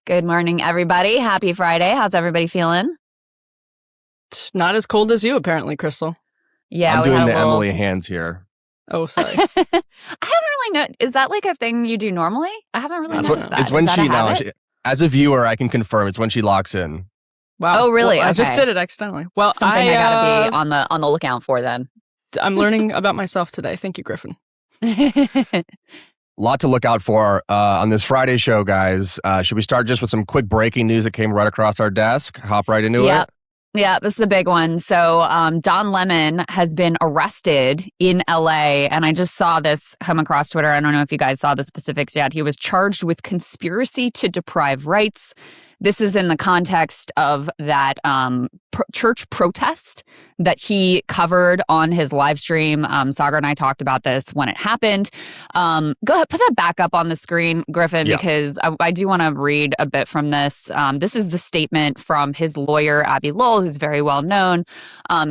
Good morning, everybody. Happy Friday. How's everybody feeling? It's not as cold as you, apparently, Crystal. Yeah, I'm we doing had the a little... Emily hands here. Oh, sorry. I haven't really known. Is that like a thing you do normally? I haven't really noticed that. It's when Is that a habit? as a viewer, I can confirm it's when she locks in. Wow. Oh, really? Well, I Okay. just did it accidentally. Well, Something I gotta be on the lookout for then. I'm learning about myself today. Thank you, Griffin. A lot to look out for on this Friday show, guys. Should we start just with some quick breaking news that came right across our desk? Hop right into it? Yeah, this is a big one. So Don Lemon has been arrested in LA, and I just saw this come across Twitter. I don't know if you guys saw the specifics yet. He was charged with conspiracy to deprive rights. This is in the context of that church protest that he covered on his live stream. Sagar and I talked about this when it happened. Go ahead, put that back up on the screen, Griffin, because I do want to read a bit from this. This is the statement from his lawyer, Abby Lowell, who's very well known.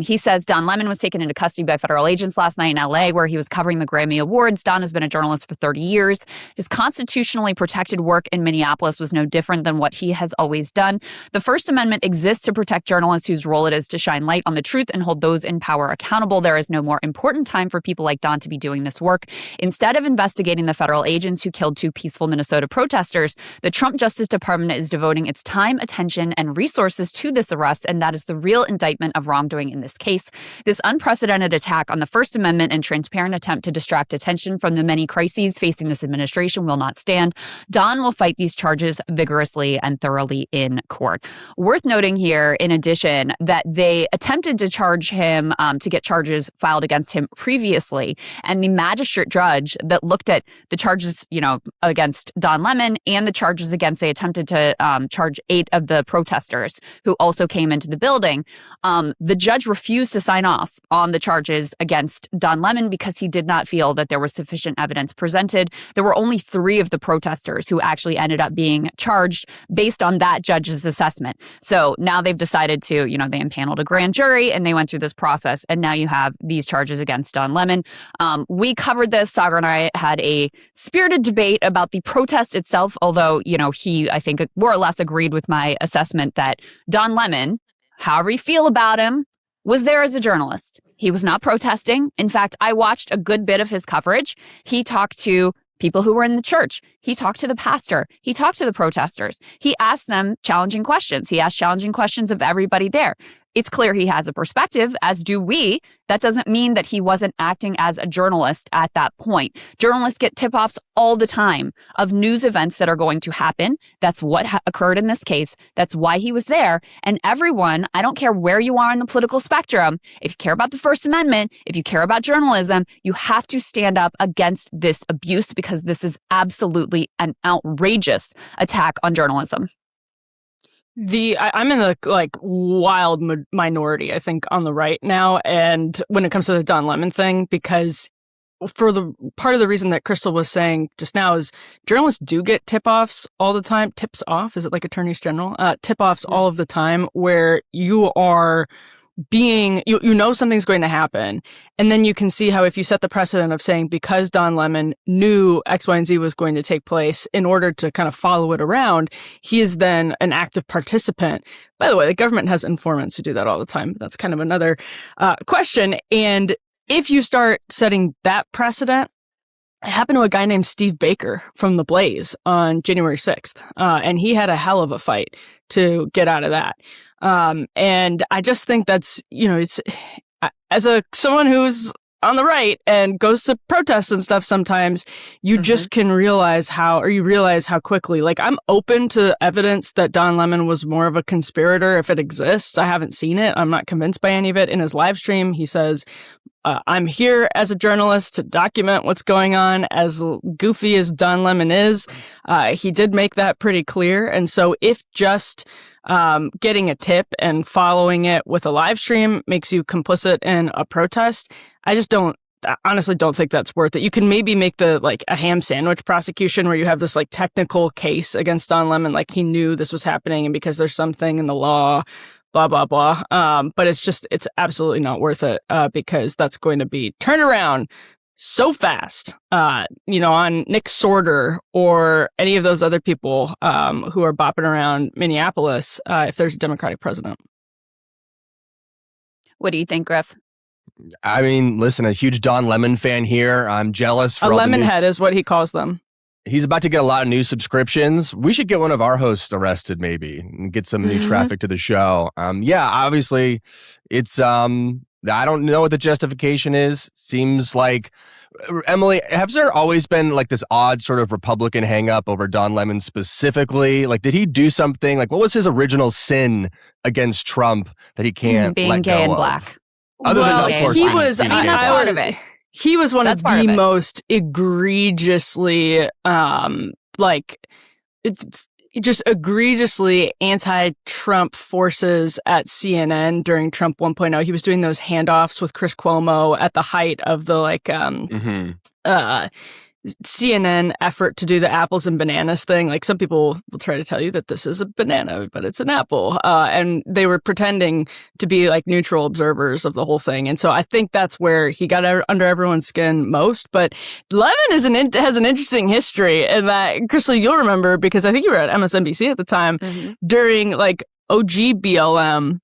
He says, Don Lemon was taken into custody by federal agents last night in LA, where he was covering the Grammy Awards. Don has been a journalist for 30 years. His constitutionally protected work in Minneapolis was no different than what he has always done. The First Amendment exists to protect journalists whose role it is to shine light on the truth and hold those in power accountable. There is no more important time for people like Don to be doing this work. Instead of investigating the federal agents who killed two peaceful Minnesota protesters, the Trump Justice Department is devoting its time, attention, and resources to this arrest, and that is the real indictment of wrongdoing in this case. This unprecedented attack on the First Amendment and transparent attempt to distract attention from the many crises facing this administration will not stand. Don will fight these charges vigorously and thoroughly in court. Worth noting here, in addition, that they attempted to charge him, to get charges filed against him previously, and the magistrate judge that looked at the charges, against Don Lemon and the charges against, they attempted to charge 8 of the protesters who also came into the building. The judge refused to sign off on the charges against Don Lemon because he did not feel that there was sufficient evidence presented. There were only 3 of the protesters who actually ended up being charged based on that judge's assessment. So now they've decided to, they impaneled a grand jury and they went through this process. And now you have these charges against Don Lemon. We covered this. Sagar and I had a spirited debate about the protest itself, although, he, I think, more or less agreed with my assessment that Don Lemon, however you feel about him, was there as a journalist. He was not protesting. In fact, I watched a good bit of his coverage. He talked to people who were in the church. He talked to the pastor. He talked to the protesters. He asked them challenging questions. He asked challenging questions of everybody there. It's clear he has a perspective, as do we. That doesn't mean that he wasn't acting as a journalist at that point. Journalists get tip-offs all the time of news events that are going to happen. That's what occurred in this case. That's why he was there. And everyone, I don't care where you are in the political spectrum, if you care about the First Amendment, if you care about journalism, you have to stand up against this abuse because this is absolutely an outrageous attack on journalism. I'm in the wild minority, I think, on the right now, and when it comes to the Don Lemon thing, because for the part of the reason that Crystal was saying just now is journalists do get tip-offs all the time. Tips off? Is it like attorneys general? Tip-offs all of the time where you are being, something's going to happen. And then you can see how if you set the precedent of saying, because Don Lemon knew X, Y, and Z was going to take place in order to kind of follow it around, he is then an active participant. By the way, the government has informants who do that all the time. That's kind of another question. And if you start setting that precedent, it happened to a guy named Steve Baker from The Blaze on January 6th. And he had a hell of a fight to get out of that. And I just think that's, it's as someone who's on the right and goes to protests and stuff sometimes, you just can realize how quickly, I'm open to evidence that Don Lemon was more of a conspirator if it exists. I haven't seen it. I'm not convinced by any of it. In his live stream, he says, I'm here as a journalist to document what's going on. As goofy as Don Lemon is, he did make that pretty clear. And so if just getting a tip and following it with a live stream makes you complicit in a protest, I honestly don't think that's worth it. You can maybe make the a ham sandwich prosecution where you have this technical case against Don Lemon, he knew this was happening and because there's something in the law, blah, blah, blah. But it's absolutely not worth it because that's going to be turned around so fast, on Nick Sorter or any of those other people who are bopping around Minneapolis if there's a Democratic president. What do you think, Griff? I mean, listen, a huge Don Lemon fan here. I'm jealous for a all the lemonhead is what he calls them. He's about to get a lot of new subscriptions. We should get one of our hosts arrested, maybe, and get some new traffic to the show. Obviously, it's I don't know what the justification is. Seems like, Emily, has there always been like this odd sort of Republican hang up over Don Lemon specifically? Like, did he do something? Like, what was his original sin against Trump that he can't being let gay go and of? black? Other than he was. I mean, that's part of it. He was one That's of part the of it. most egregiously, just egregiously anti-Trump forces at CNN during Trump 1.0. He was doing those handoffs with Chris Cuomo at the height of the CNN effort to do the apples and bananas thing. Like, some people will try to tell you that this is a banana, but it's an apple. And they were pretending to be like neutral observers of the whole thing. And so I think that's where he got under everyone's skin most. But Lemon has an interesting history, and that, Crystal, you'll remember, because I think you were at MSNBC at the time, during like OG BLM.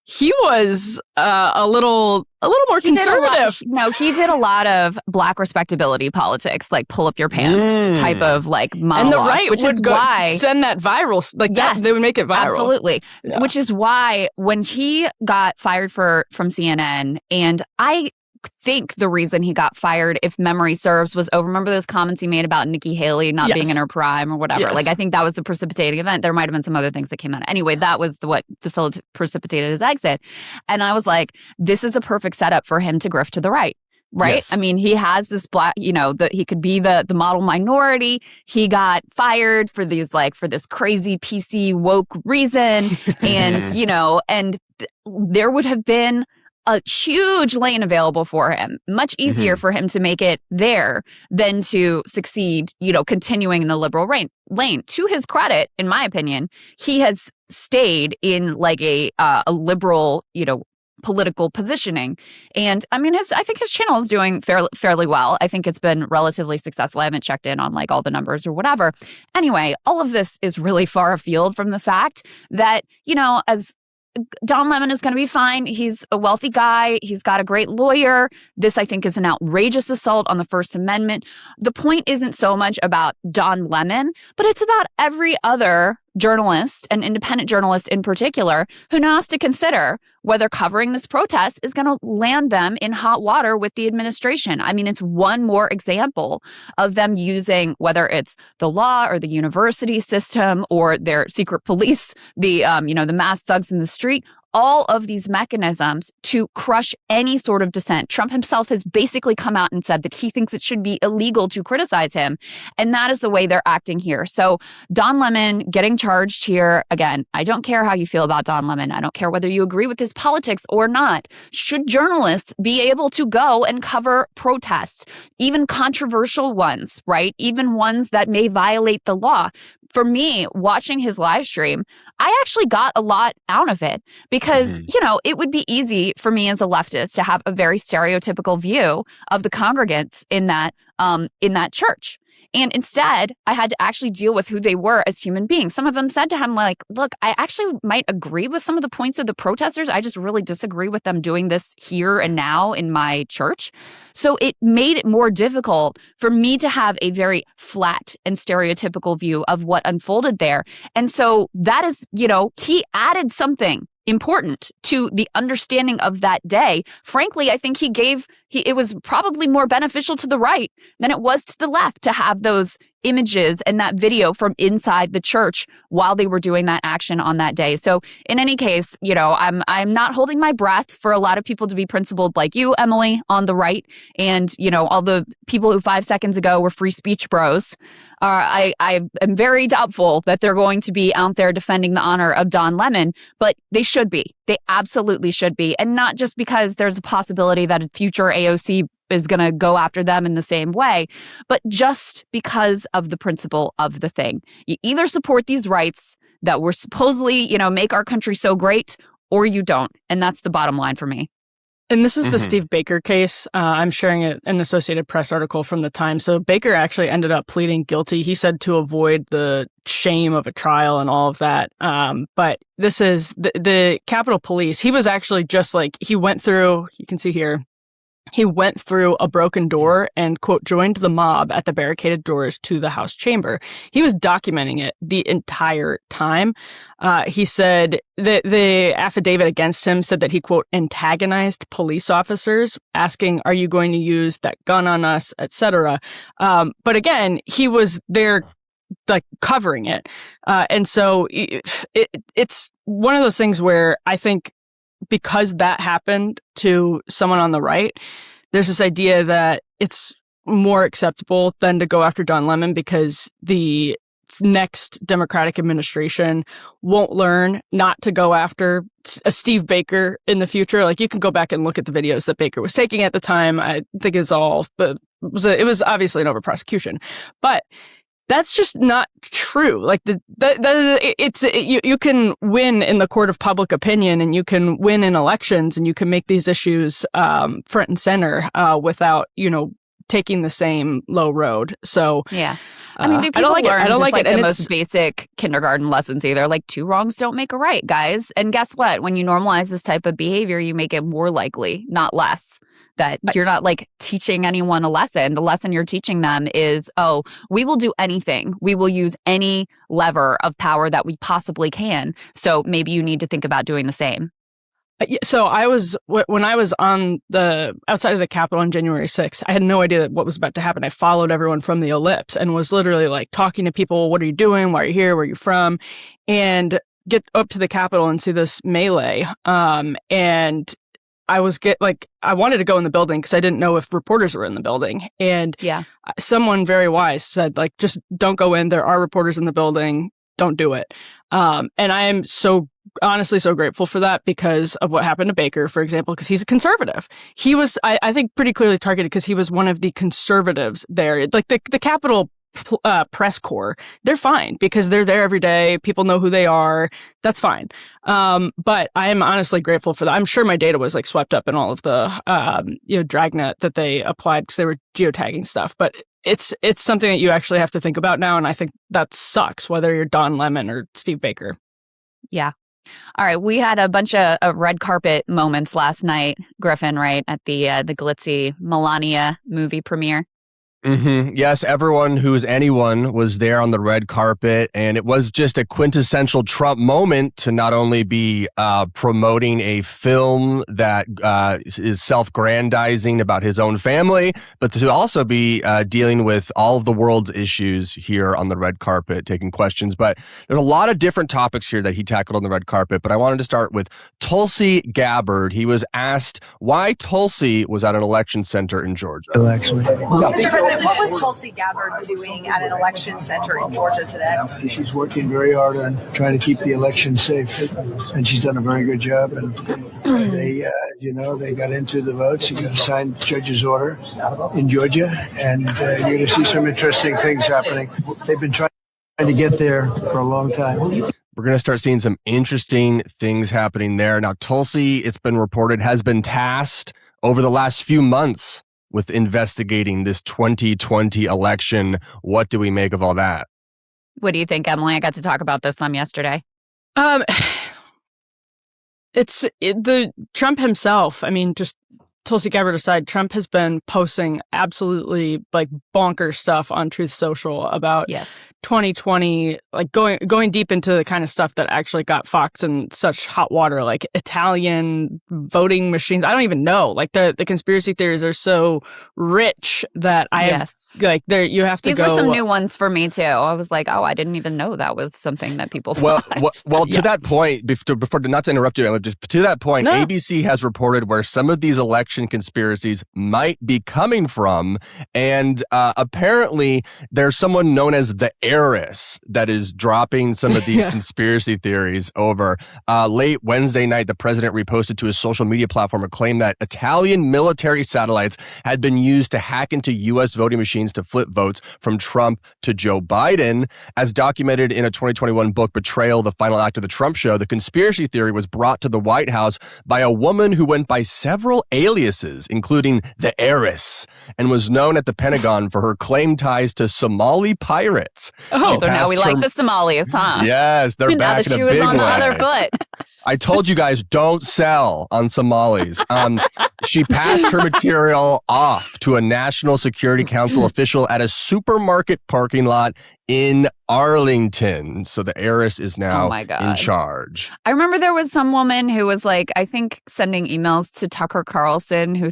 He was a little more conservative. He did a lot of black respectability politics, like pull up your pants type of like monologues. And the right which would is why send that viral, they would make it viral. Absolutely. Yeah. Which is why when he got fired from CNN, and I think the reason he got fired, if memory serves, was remember those comments he made about Nikki Haley not being in her prime or whatever. Yes. Like, I think that was the precipitating event. There might have been some other things that came out. Anyway, that was what precipitated his exit. And I was like, this is a perfect setup for him to grift to the right. Right? Yes. I mean, he has this black, that he could be the model minority. He got fired for this crazy PC woke reason. And, there would have been a huge lane available for him, much easier for him to make it there than to succeed, continuing in the liberal lane. To his credit, in my opinion, he has stayed in like a liberal, political positioning. And I mean, I think his channel is doing fairly well. I think it's been relatively successful. I haven't checked in on like all the numbers or whatever. Anyway, all of this is really far afield from the fact that, as Don Lemon is going to be fine. He's a wealthy guy. He's got a great lawyer. This, I think, is an outrageous assault on the First Amendment. The point isn't so much about Don Lemon, but it's about every other journalist, and independent journalist in particular, who now has to consider whether covering this protest is going to land them in hot water with the administration. I mean, it's one more example of them using, whether it's the law or the university system or their secret police, the masked thugs in the street, all of these mechanisms to crush any sort of dissent. Trump himself has basically come out and said that he thinks it should be illegal to criticize him. And that is the way they're acting here. So Don Lemon getting charged here, again, I don't care how you feel about Don Lemon. I don't care whether you agree with his politics or not. Should journalists be able to go and cover protests, even controversial ones, right? Even ones that may violate the law? For me, watching his live stream, I actually got a lot out of it because, it would be easy for me as a leftist to have a very stereotypical view of the congregants in that church. And instead, I had to actually deal with who they were as human beings. Some of them said to him, like, look, I actually might agree with some of the points of the protesters. I just really disagree with them doing this here and now in my church. So it made it more difficult for me to have a very flat and stereotypical view of what unfolded there. And so that is, he added something important to the understanding of that day. Frankly, I think it was probably more beneficial to the right than it was to the left to have those images and that video from inside the church while they were doing that action on that day. So in any case, I'm not holding my breath for a lot of people to be principled like you, Emily, on the right, and all the people who 5 seconds ago were free speech bros. I am very doubtful that they're going to be out there defending the honor of Don Lemon, but they should be. They absolutely should be. And not just because there's a possibility that a future AOC is going to go after them in the same way, but just because of the principle of the thing. You either support these rights that were supposedly, make our country so great, or you don't. And that's the bottom line for me. And this is the Steve Baker case. I'm sharing an Associated Press article from the Times. So Baker actually ended up pleading guilty. He said to avoid the shame of a trial and all of that. But this is the Capitol Police. He was actually just like, he went through, you can see here, he went through a broken door and, quote, joined the mob at the barricaded doors to the House chamber. He was documenting it the entire time. He said that the affidavit against him said that he, quote, antagonized police officers, asking, are you going to use that gun on us, etc. But again, he was there like covering it. And so it's one of those things where I think because that happened to someone on the right, there's this idea that it's more acceptable than to go after Don Lemon because the next Democratic administration won't learn not to go after a Steve Baker in the future. Like, you can go back and look at the videos that Baker was taking at the time. I think it's all, but it was obviously an over-prosecution. But that's just not true. Like you can win in the court of public opinion, and you can win in elections, and you can make these issues front and center without taking the same low road. So yeah, I mean, do people learn the most basic kindergarten lessons either? Like, two wrongs don't make a right, guys. And guess what? When you normalize this type of behavior, you make it more likely, not less. That you're not like teaching anyone a lesson. The lesson you're teaching them is, oh, we will do anything. We will use any lever of power that we possibly can. So maybe you need to think about doing the same. So when I was on the outside of the Capitol on January 6th, I had no idea what was about to happen. I followed everyone from the ellipse and was literally like talking to people. What are you doing? Why are you here? Where are you from? And get up to the Capitol and see this melee. And I wanted to go in the building because I didn't know if reporters were in the building. And someone very wise said, like, just don't go in. There are reporters in the building. Don't do it. And I am honestly so grateful for that because of what happened to Baker, for example, because he's a conservative. He was, I think, pretty clearly targeted because he was one of the conservatives there. Like the Capitol press corps, they're fine because they're there every day. People know who they are. That's fine. But I am honestly grateful for that. I'm sure my data was like swept up in all of the, dragnet that they applied because they were geotagging stuff. But it's something that you actually have to think about now. And I think that sucks, whether you're Don Lemon or Steve Baker. Yeah. All right. We had a bunch of red carpet moments last night, Griffin, right? At the glitzy Melania movie premiere. Mm-hmm. Yes, everyone who's anyone was there on the red carpet, and it was just a quintessential Trump moment to not only be promoting a film that is self-grandizing about his own family, but to also be dealing with all of the world's issues here on the red carpet, taking questions. But there's a lot of different topics here that he tackled on the red carpet, but I wanted to start with Tulsi Gabbard. He was asked why Tulsi was at an election center in Georgia. Actually. Mr. President, what was Tulsi Gabbard doing at an election center in Georgia today? She's working very hard on trying to keep the election safe, and she's done a very good job. And they got into the votes. She got a signed judge's order in Georgia, and you're going to see some interesting things happening. They've been trying to get there for a long time. We're going to start seeing some interesting things happening there. Now, Tulsi, it's been reported, has been tasked over the last few months with investigating this 2020 election. What do we make of all that? What do you think, Emily? I got to talk about this some yesterday. The Trump himself. I mean, just Tulsi Gabbard aside, Trump has been posting absolutely like bonkers stuff on Truth Social about 2020, like going deep into the kind of stuff that actually got Fox in such hot water, like Italian voting machines. I don't even know. Like the conspiracy theories are so rich that you have to These go. These were some new ones for me too. I was like, oh, I didn't even know that was something that people thought. Well, to that point, before not to interrupt you, just to that point, ABC has reported where some of these election conspiracies might be coming from, and apparently there's someone known as the heiress that is dropping some of these conspiracy theories over. Late Wednesday night, the president reposted to his social media platform a claim that Italian military satellites had been used to hack into U.S. voting machines machines to flip votes from Trump to Joe Biden. As documented in a 2021 book, Betrayal, the Final Act of the Trump Show, the conspiracy theory was brought to the White House by a woman who went by several aliases, including the Heiress, and was known at the Pentagon for her claimed ties to Somali pirates. Oh, so now we like the Somalis, huh? Yes, they're back in a big way. Now the shoe is on the other foot. I told you guys, don't sell on Somalis. She passed her material off to a National Security Council official at a supermarket parking lot in Arlington. So the heiress is now in charge. I remember there was some woman who was like, I think, sending emails to Tucker Carlson who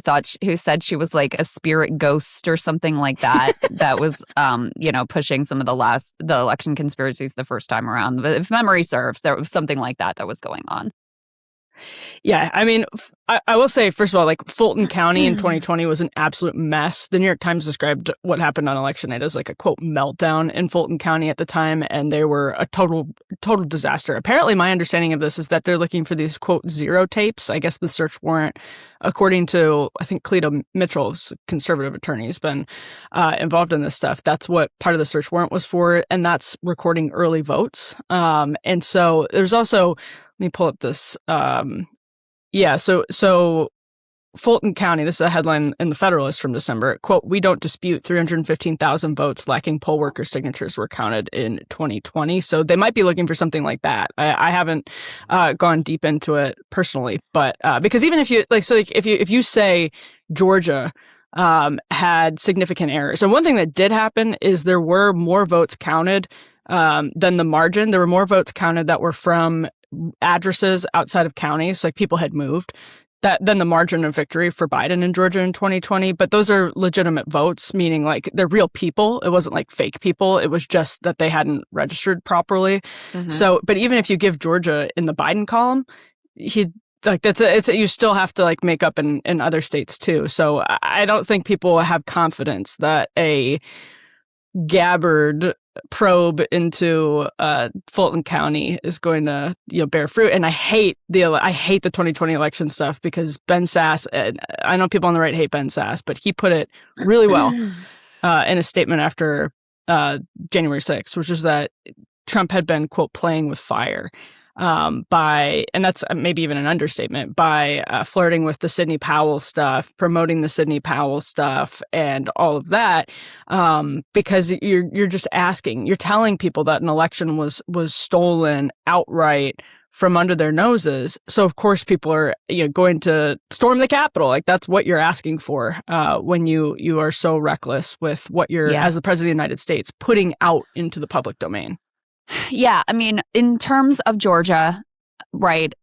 said she was like a spirit ghost or something like that. That was, pushing some of the election conspiracies the first time around. But if memory serves, there was something like that was going on. Yeah, I mean, I will say, first of all, like Fulton County in 2020 was an absolute mess. The New York Times described what happened on election night as like a, quote, meltdown in Fulton County at the time, and they were a total disaster. Apparently, my understanding of this is that they're looking for these, quote, zero tapes. I guess the search warrant, according to, I think, Cleta Mitchell's conservative attorney, has been involved in this stuff. That's what part of the search warrant was for, and that's recording early votes. And so there's also... Let me pull up this. So Fulton County, this is a headline in the Federalist from December, quote, "We don't dispute 315,000 votes lacking poll worker signatures were counted in 2020. So they might be looking for something like that. I haven't gone deep into it personally, but because even if you if you say Georgia had significant errors, and one thing that did happen is there were more votes counted than the margin. There were more votes counted that were from addresses outside of counties, like people had moved, than the margin of victory for Biden in Georgia in 2020. But those are legitimate votes, meaning like they're real people. It wasn't like fake people. It was just that they hadn't registered properly. Mm-hmm. So, but even if you give Georgia in the Biden column, you still have to like make up in other states too. So I don't think people have confidence that a Gabbard probe into Fulton County is going to bear fruit. And I hate the 2020 election stuff because Ben Sasse, I know people on the right hate Ben Sasse, but he put it really well in a statement after January 6th, which is that Trump had been, quote, playing with fire and that's maybe even an understatement, by flirting with the Sidney Powell stuff, promoting the Sidney Powell stuff, and all of that, because you're just you're telling people that an election was stolen outright from under their noses. So of course people are going to storm the Capitol. Like that's what you're asking for when you are so reckless with what you're, as the president of the United States, putting out into the public domain. Yeah, I mean, in terms of Georgia, right,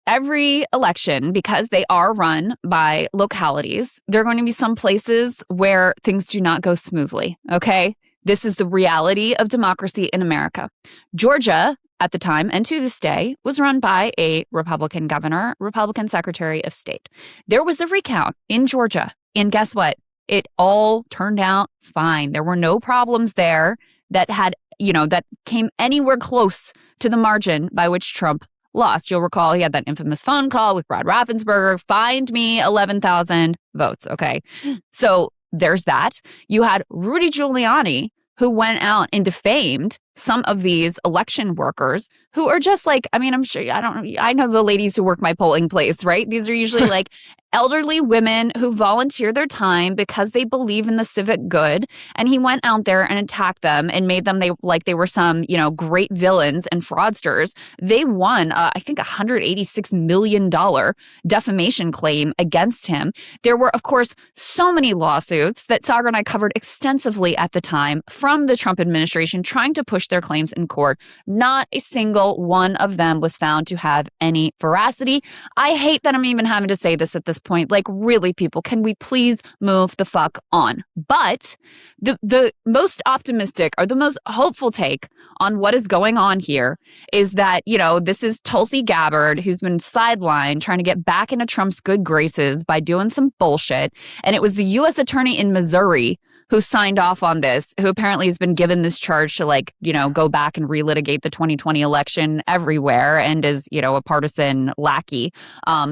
every election, because they are run by localities, there are going to be some places where things do not go smoothly, okay? This is the reality of democracy in America. Georgia, at the time and to this day, was run by a Republican governor, Republican Secretary of State. There was a recount in Georgia, and guess what? It all turned out fine. There were no problems there that had that came anywhere close to the margin by which Trump lost. You'll recall he had that infamous phone call with Brad Raffensperger, find me 11,000 votes, okay? So there's that. You had Rudy Giuliani, who went out and defamed some of these election workers who are just like, I mean, I'm sure, I know the ladies who work my polling place, right? These are usually like elderly women who volunteer their time because they believe in the civic good. And he went out there and attacked them and made them they were some, great villains and fraudsters. They won, I think, $186 million defamation claim against him. There were, of course, so many lawsuits that Sagar and I covered extensively at the time from the Trump administration trying to push their claims in court. Not a single one of them was found to have any veracity. I hate that I'm even having to say this at this point. Like, really, people, can we please move the fuck on? But the most optimistic or the most hopeful take on what is going on here is that, this is Tulsi Gabbard, who's been sidelined trying to get back into Trump's good graces by doing some bullshit. And it was the U.S. attorney in Missouri who signed off on this, who apparently has been given this charge to go back and relitigate the 2020 election everywhere and is, a partisan lackey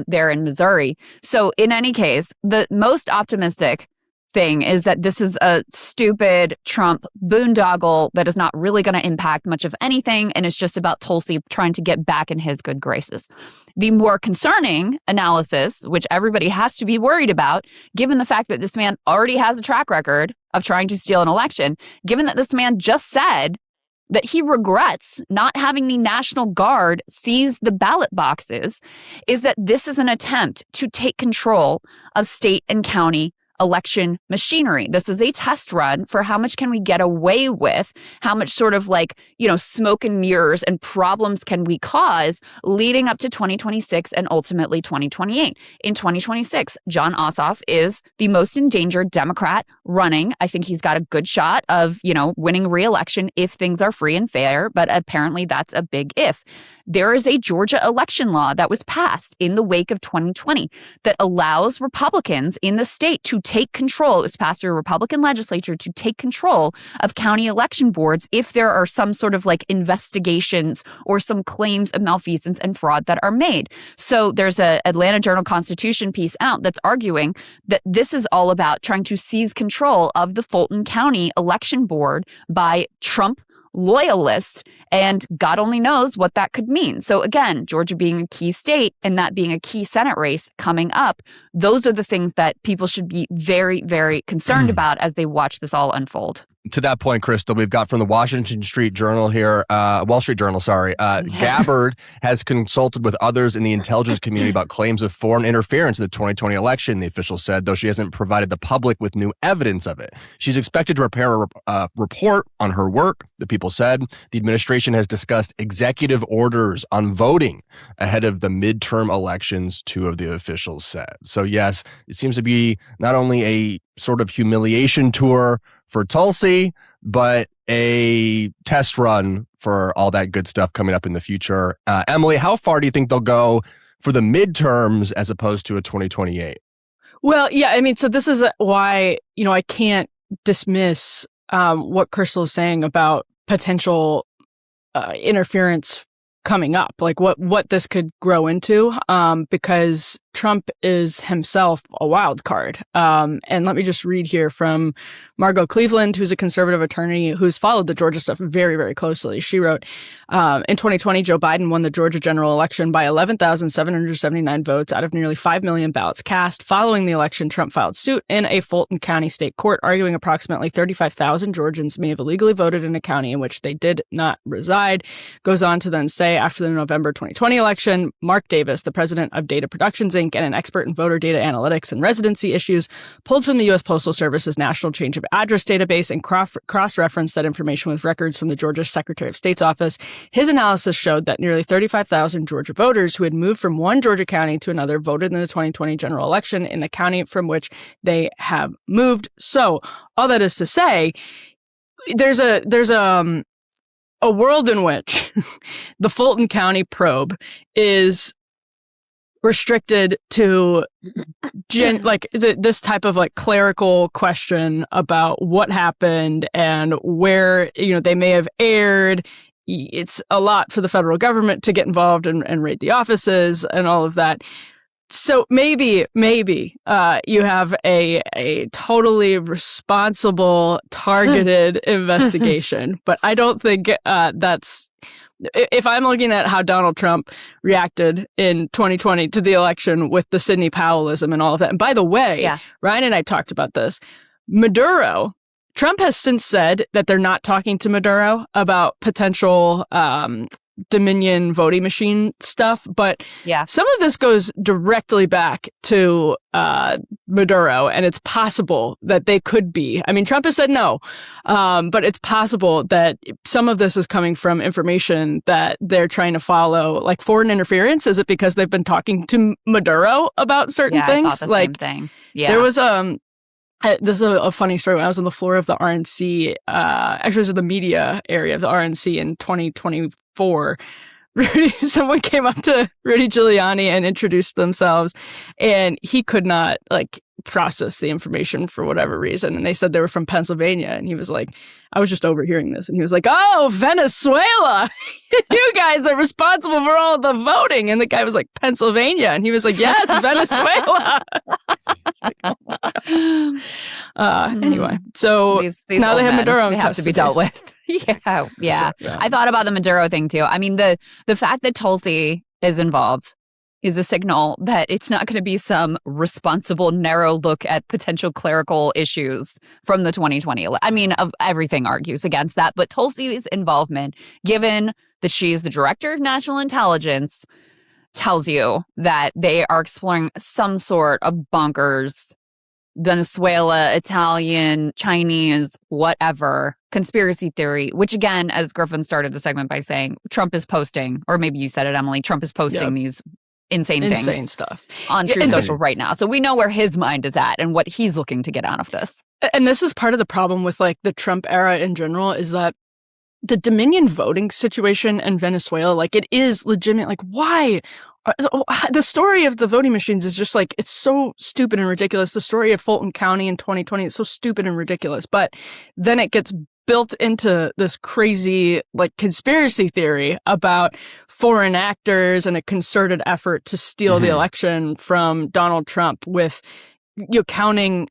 there in Missouri. So in any case, the most optimistic thing is that this is a stupid Trump boondoggle that is not really going to impact much of anything, and it's just about Tulsi trying to get back in his good graces. The more concerning analysis, which everybody has to be worried about, given the fact that this man already has a track record of trying to steal an election, given that this man just said that he regrets not having the National Guard seize the ballot boxes, is that this is an attempt to take control of state and county election machinery. This is a test run for how much can we get away with, how much sort of smoke and mirrors and problems can we cause leading up to 2026 and ultimately 2028. In 2026, Jon Ossoff is the most endangered Democrat running. I think he's got a good shot of, winning re-election if things are free and fair, but apparently that's a big if. There is a Georgia election law that was passed in the wake of 2020 that allows Republicans in the state to take control. It was passed through a Republican legislature to take control of county election boards if there are some sort of investigations or some claims of malfeasance and fraud that are made. So there's a Atlanta Journal-Constitution piece out that's arguing that this is all about trying to seize control of the Fulton County election board by Trump loyalists, and God only knows what that could mean. So again, Georgia being a key state and that being a key Senate race coming up, those are the things that people should be very, very concerned about as they watch this all unfold. To that point, Crystal, we've got from the Wall Street Journal here, Gabbard has consulted with others in the intelligence community about claims of foreign interference in the 2020 election, the official said, though she hasn't provided the public with new evidence of it. She's expected to prepare a report on her work, the people said. The administration has discussed executive orders on voting ahead of the midterm elections, two of the officials said. So yes, it seems to be not only a sort of humiliation tour for Tulsi, but a test run for all that good stuff coming up in the future. Emily, how far do you think they'll go for the midterms as opposed to a 2028? Well, yeah, I mean, so this is why, I can't dismiss what Crystal is saying about potential interference coming up, like what this could grow into, because Trump is himself a wild card. And let me just read here from Margot Cleveland, who's a conservative attorney who's followed the Georgia stuff very, very closely. She wrote, in 2020, Joe Biden won the Georgia general election by 11,779 votes out of nearly 5 million ballots cast. Following the election, Trump filed suit in a Fulton County state court, arguing approximately 35,000 Georgians may have illegally voted in a county in which they did not reside. Goes on to then say, after the November 2020 election, Mark Davis, the president of Data Productions, Inc., and an expert in voter data analytics and residency issues, pulled from the U.S. Postal Service's National Change of Address database and cross-referenced that information with records from the Georgia Secretary of State's office. His analysis showed that nearly 35,000 Georgia voters who had moved from one Georgia county to another voted in the 2020 general election in the county from which they have moved. So all that is to say, there's a world in which the Fulton County probe is restricted to this type of clerical question about what happened and where, they may have erred. It's a lot for the federal government to get involved and raid the offices and all of that. So maybe you have a totally responsible, targeted investigation, but I don't think that's. If I'm looking at how Donald Trump reacted in 2020 to the election with the Sidney Powellism and all of that, and by the way, Ryan and I talked about this, Trump has since said that they're not talking to Maduro about potential Dominion voting machine stuff, but some of this goes directly back to Maduro, and it's possible that they could be. I mean, Trump has said no, but it's possible that some of this is coming from information that they're trying to follow, like foreign interference. Is it because they've been talking to Maduro about certain things? I thought the same thing. Yeah, there was this is a funny story. When I was on the floor of the RNC, actually it was in the media area of the RNC in 2024, someone came up to Rudy Giuliani and introduced themselves, and he could not process the information for whatever reason. And they said they were from Pennsylvania. And he was like, I was just overhearing this. And he was like, oh, Venezuela. You guys are responsible for all the voting. And the guy was like, Pennsylvania. And he was like, yes, Venezuela. Anyway, so these now they have Maduro in they have to be dealt with. Yeah. I thought about the Maduro thing too. I mean, the fact that Tulsi is involved is a signal that it's not going to be some responsible, narrow look at potential clerical issues from the 2020 election. I mean, everything argues against that. But Tulsi's involvement, given that she is the director of national intelligence, tells you that they are exploring some sort of bonkers, Venezuela, Italian, Chinese, whatever, conspiracy theory, which again, as Griffin started the segment by saying, Trump is posting, or maybe you said it, Emily, Trump is posting these insane stuff on True Social right now. So we know where his mind is at and what he's looking to get out of this. And this is part of the problem with the Trump era in general, is that the Dominion voting situation in Venezuela, it is legitimate. Why? The story of the voting machines is just it's so stupid and ridiculous. The story of Fulton County in 2020 is so stupid and ridiculous. But then it gets built into this crazy conspiracy theory about foreign actors and a concerted effort to steal the election from Donald Trump with counting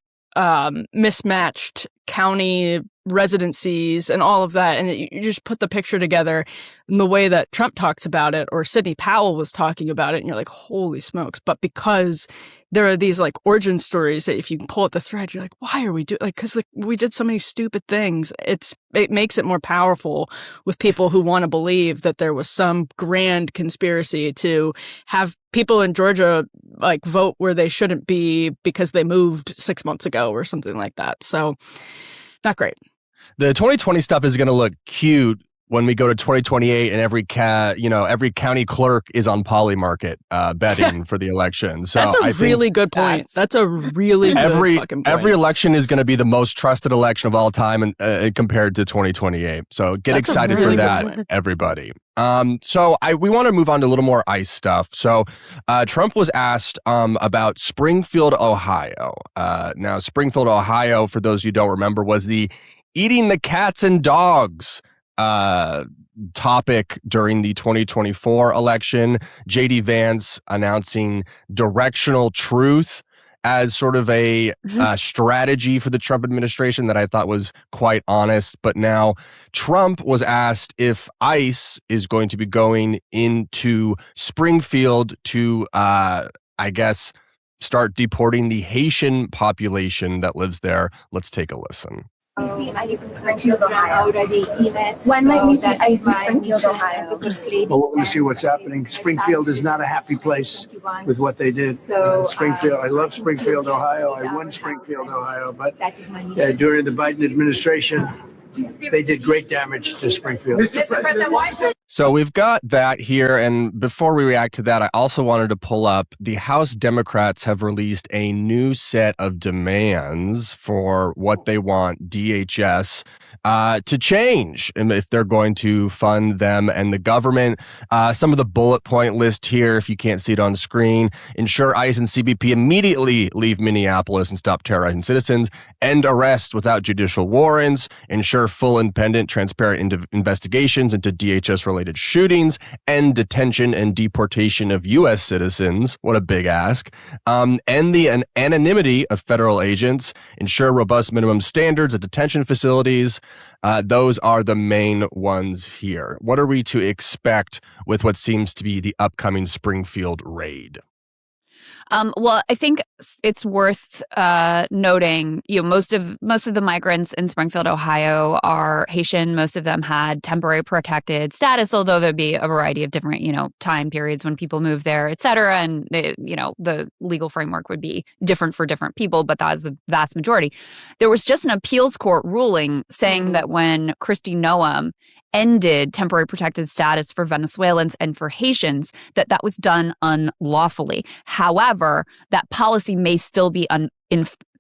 mismatched county residencies and all of that. And you just put the picture together in the way that Trump talks about it, or Sidney Powell was talking about it, and you're like, holy smokes. But because there are these origin stories that if you pull up the thread, you're like, why are we doing because we did so many stupid things. It makes it more powerful with people who want to believe that there was some grand conspiracy to have people in Georgia vote where they shouldn't be because they moved 6 months ago or something like that. So not great. The 2020 stuff is going to look cute when we go to 2028 and every county clerk is on Polymarket betting for the election. So that's a really good point. That's a really good fucking point. Every election is going to be the most trusted election of all time and compared to 2028. So get excited for that, everybody. So we want to move on to a little more ICE stuff. So Trump was asked about Springfield, Ohio. Now, Springfield, Ohio, for those who don't remember, was the eating the cats and dogs topic during the 2024 election. J.D. Vance announcing directional truth as sort of a strategy for the Trump administration that I thought was quite honest. But now Trump was asked if ICE is going to be going into Springfield to, start deporting the Haitian population that lives there. Let's take a listen. When might we see Springfield, Ohio? Well, we're going to see what's happening. Springfield is not a happy place with what they did. Springfield, I love Springfield, Ohio. I won Springfield, Ohio, but during the Biden administration, they did great damage to Springfield. So we've got that here. And before we react to that, I also wanted to pull up the House Democrats have released a new set of demands for what they want DHS to change, and if they're going to fund them and the government. Some of the bullet point list here, if you can't see it on screen: ensure ICE and CBP immediately leave Minneapolis and stop terrorizing citizens, end arrests without judicial warrants, ensure full, independent, transparent investigations into DHS-related shootings, end detention and deportation of U.S. citizens. What a big ask. End the anonymity of federal agents, ensure robust minimum standards at detention facilities. Those are the main ones here. What are we to expect with what seems to be the upcoming Springfield raid? Well, I think it's worth noting, most of the migrants in Springfield, Ohio are Haitian. Most of them had temporary protected status, although there'd be a variety of different, time periods when people move there, et cetera. And, the legal framework would be different for different people, but that was the vast majority. There was just an appeals court ruling saying that when Kristi Noem ended temporary protected status for Venezuelans and for Haitians, that was done unlawfully. However, that policy may still be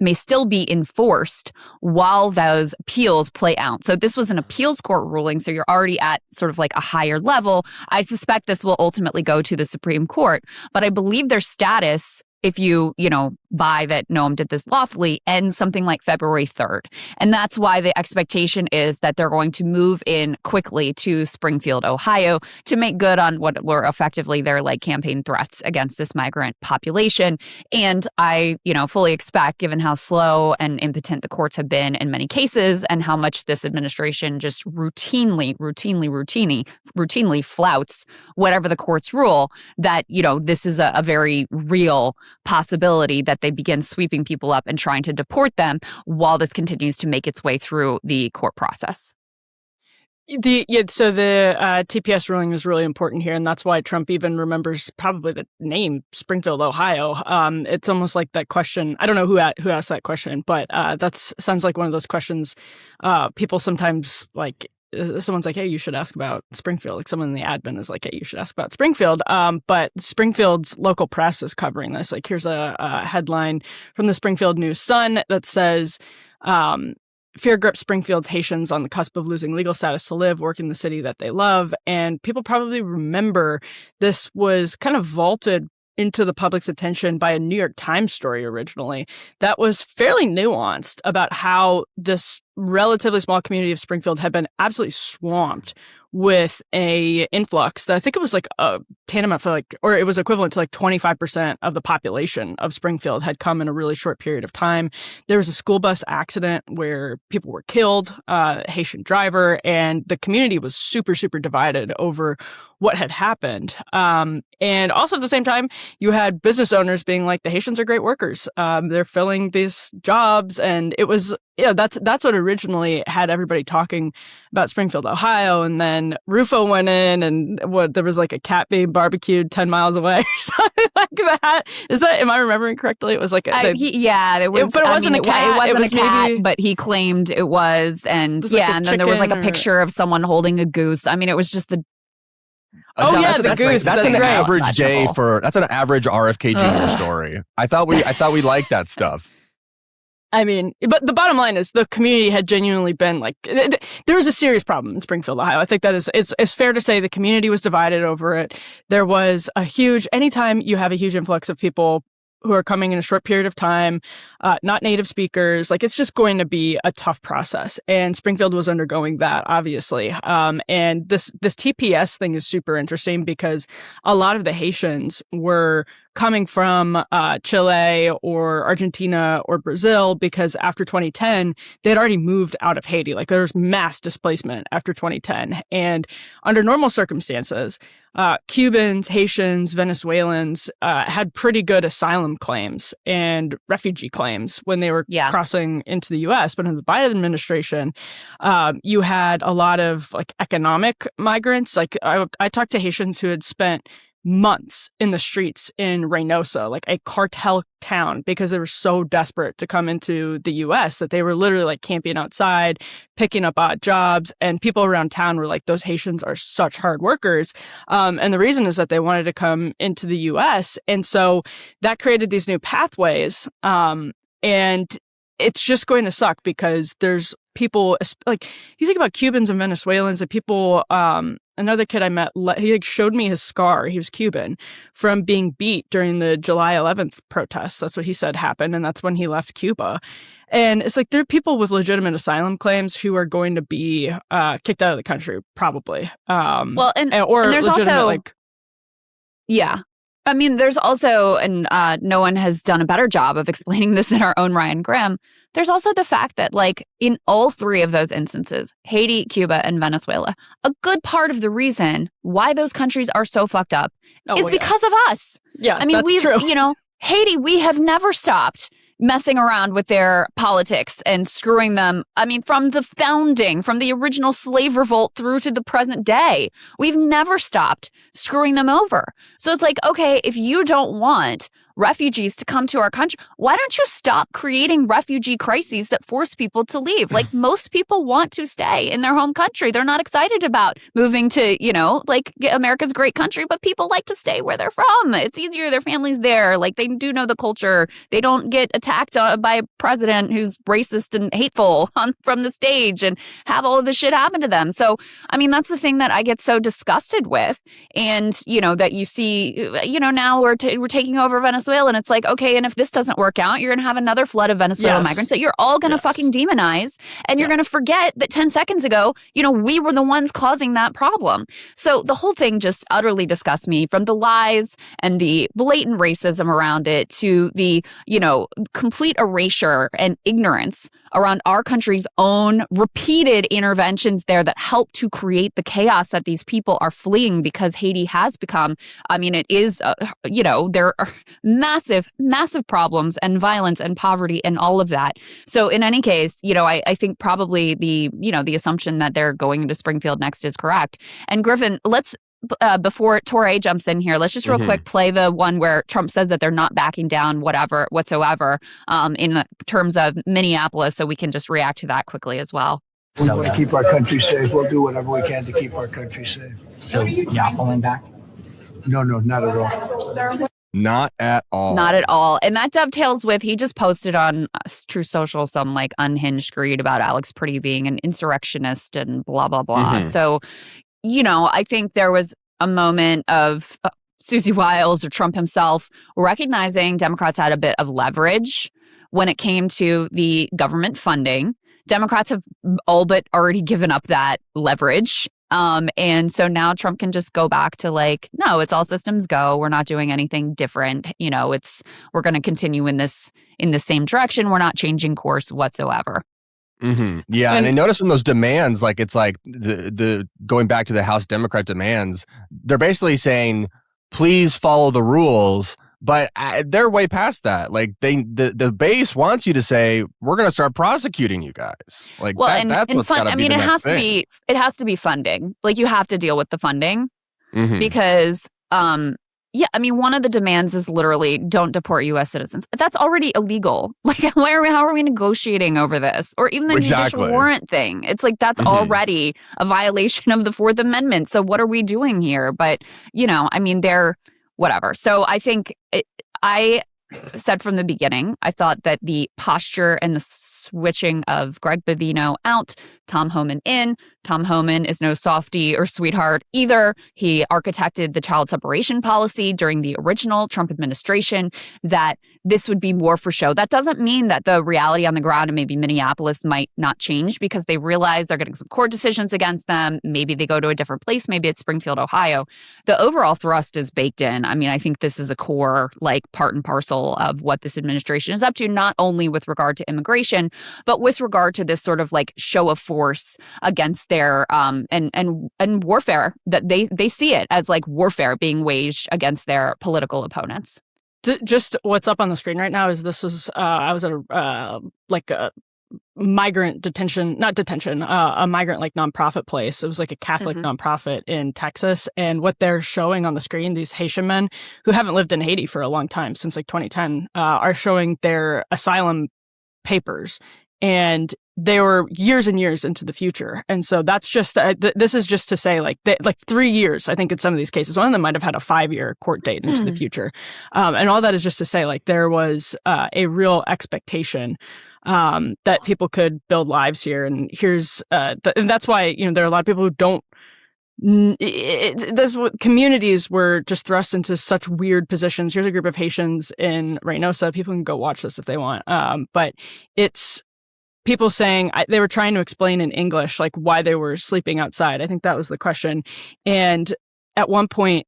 may still be enforced while those appeals play out. So this was an appeals court ruling, so you're already at sort of like a higher level. I suspect this will ultimately go to the Supreme Court, but I believe their status, if you buy that Noam did this lawfully, ends something like February 3rd. And that's why the expectation is that they're going to move in quickly to Springfield, Ohio, to make good on what were effectively their like campaign threats against this migrant population. And I, fully expect, given how slow and impotent the courts have been in many cases and how much this administration just routinely flouts whatever the courts rule, that, this is a very real possibility that they begin sweeping people up and trying to deport them while this continues to make its way through the court process. So the TPS ruling was really important here, and that's why Trump even remembers probably the name Springfield, Ohio. It's almost like that question. I don't know who asked that question, but that sounds like one of those questions people sometimes like. Someone's like, hey, you should ask about Springfield. Like someone in the admin is like, hey, you should ask about Springfield. But Springfield's local press is covering this. Like here's a headline from the Springfield News Sun that says, fear grips Springfield's Haitians on the cusp of losing legal status to live, work in the city that they love. And people probably remember this was kind of vaulted into the public's attention by a New York Times story originally that was fairly nuanced about how this relatively small community of Springfield had been absolutely swamped with a influx that I think it was like a tantamount for or it was equivalent to like 25% of the population of Springfield had come in a really short period of time. There was a school bus accident where people were killed, a Haitian driver, and the community was super, super divided over what had happened. And also at the same time, you had business owners being like, the Haitians are great workers. They're filling these jobs. And it was, that's what originally had everybody talking about Springfield, Ohio. And then Rufo went in and there was like a cat being barbecued 10 miles away or something like that. Am I remembering correctly? It was like, it was, but it wasn't a cat. It wasn't a cat, but he claimed it was. And like and then there was like a picture of someone holding a goose. I mean, it was just the the goose. That's an right. average day that's an average RFK Jr. story. I thought we liked that stuff. I mean, but the bottom line is the community had genuinely been like, there was a serious problem in Springfield, Ohio. I think that it's fair to say the community was divided over it. There was anytime you have a huge influx of people who are coming in a short period of time, not native speakers, like it's just going to be a tough process. And Springfield was undergoing that, obviously. And this TPS thing is super interesting because a lot of the Haitians were coming from Chile or Argentina or Brazil because after 2010, they had already moved out of Haiti. Like there was mass displacement after 2010. And under normal circumstances, Cubans, Haitians, Venezuelans had pretty good asylum claims and refugee claims when they were crossing into the U.S. But in the Biden administration, you had a lot of like economic migrants. Like I talked to Haitians who had spent months in the streets in Reynosa, like a cartel town, because they were so desperate to come into the U.S. that they were literally like camping outside, picking up odd jobs, and people around town were like, those Haitians are such hard workers. And the reason is that they wanted to come into the U.S. And so that created these new pathways. And it's just going to suck because there's people, like, you think about Cubans and Venezuelans and people, another kid I met, he showed me his scar. He was Cuban from being beat during the July 11th protests. That's what he said happened. And that's when he left Cuba. And it's like, there are people with legitimate asylum claims who are going to be kicked out of the country, probably. And there's legitimate, also, I mean, there's also, and no one has done a better job of explaining this than our own Ryan Graham. There's also the fact that, like, in all three of those instances, Haiti, Cuba, and Venezuela, a good part of the reason why those countries are so fucked up is because of us. Yeah, I mean, we've, true. Haiti, we have never stopped messing around with their politics and screwing them. I mean, from the founding, from the original slave revolt through to the present day, we've never stopped screwing them over. So it's like, okay, if you don't want refugees to come to our country. Why don't you stop creating refugee crises that force people to leave? Like, most people want to stay in their home country. They're not excited about moving to, America's a great country, but people like to stay where they're from. It's easier. Their family's there. Like, they do know the culture. They don't get attacked by a president who's racist and hateful from the stage and have all of this shit happen to them. So, I mean, that's the thing that I get so disgusted with. And, that you see, now we're taking over Venezuela, and it's like, okay, and if this doesn't work out, you're going to have another flood of Venezuelan migrants that you're all going to fucking demonize. And you're going to forget that 10 seconds ago, we were the ones causing that problem. So the whole thing just utterly disgusts me, from the lies and the blatant racism around it to the, complete erasure and ignorance around our country's own repeated interventions there that help to create the chaos that these people are fleeing, because Haiti has become, it is, there are massive, massive problems and violence and poverty and all of that. So in any case, I think probably the assumption that they're going into Springfield next is correct. And Griffin, let's, before Touré jumps in here, let's just real quick play the one where Trump says that they're not backing down whatsoever in terms of Minneapolis, so we can just react to that quickly as well. We want to keep our country safe. We'll do whatever we can to keep our country safe. So you're not pulling back? No, not at all. Not at all. Not at all. And that dovetails with, he just posted on True Social some like unhinged greed about Alex Pretty being an insurrectionist and blah, blah, blah. So, I think there was a moment of Susie Wiles or Trump himself recognizing Democrats had a bit of leverage when it came to the government funding. Democrats have all but already given up that leverage. And so now Trump can just go back to like, no, it's all systems go. We're not doing anything different. We're going to continue in the same direction. We're not changing course whatsoever. Yeah, and I noticed from those demands, like it's like the going back to the House Democrat demands, they're basically saying, please follow the rules. But they're way past that. Like the base wants you to say, we're going to start prosecuting you guys. Like that's what's got to be the next thing. It has to be funding. Like, you have to deal with the funding because one of the demands is literally don't deport U.S. citizens. That's already illegal. Like, how are we negotiating over this? Or even the judicial warrant thing. It's like, that's already a violation of the Fourth Amendment. So what are we doing here? But, they're whatever. So I think I said from the beginning, I thought that the posture and the switching of Greg Bovino out, Tom Homan in. Tom Homan is no softie or sweetheart either. He architected the child separation policy during the original Trump administration, that this would be more for show. That doesn't mean that the reality on the ground in maybe Minneapolis might not change, because they realize they're getting some court decisions against them. Maybe they go to a different place. Maybe it's Springfield, Ohio. The overall thrust is baked in. I think this is a core, like, part and parcel of what this administration is up to, not only with regard to immigration, but with regard to this sort of like show of force against their and warfare, that they see it as like warfare being waged against their political opponents. Just what's up on the screen right now is I was at a migrant a migrant like nonprofit place. It was like a Catholic nonprofit in Texas. And what they're showing on the screen, these Haitian men who haven't lived in Haiti for a long time, since like 2010, are showing their asylum papers. And they were years and years into the future. And so that's just, this is just to say, like 3 years, I think, in some of these cases. One of them might have had a 5-year court date into the future. And all that is just to say, like, there was a real expectation that people could build lives here. And here's, and that's why, there are a lot of people who don't, communities were just thrust into such weird positions. Here's a group of Haitians in Reynosa. People can go watch this if they want. But it's people saying they were trying to explain in English, like, why they were sleeping outside. I think that was the question. And at one point,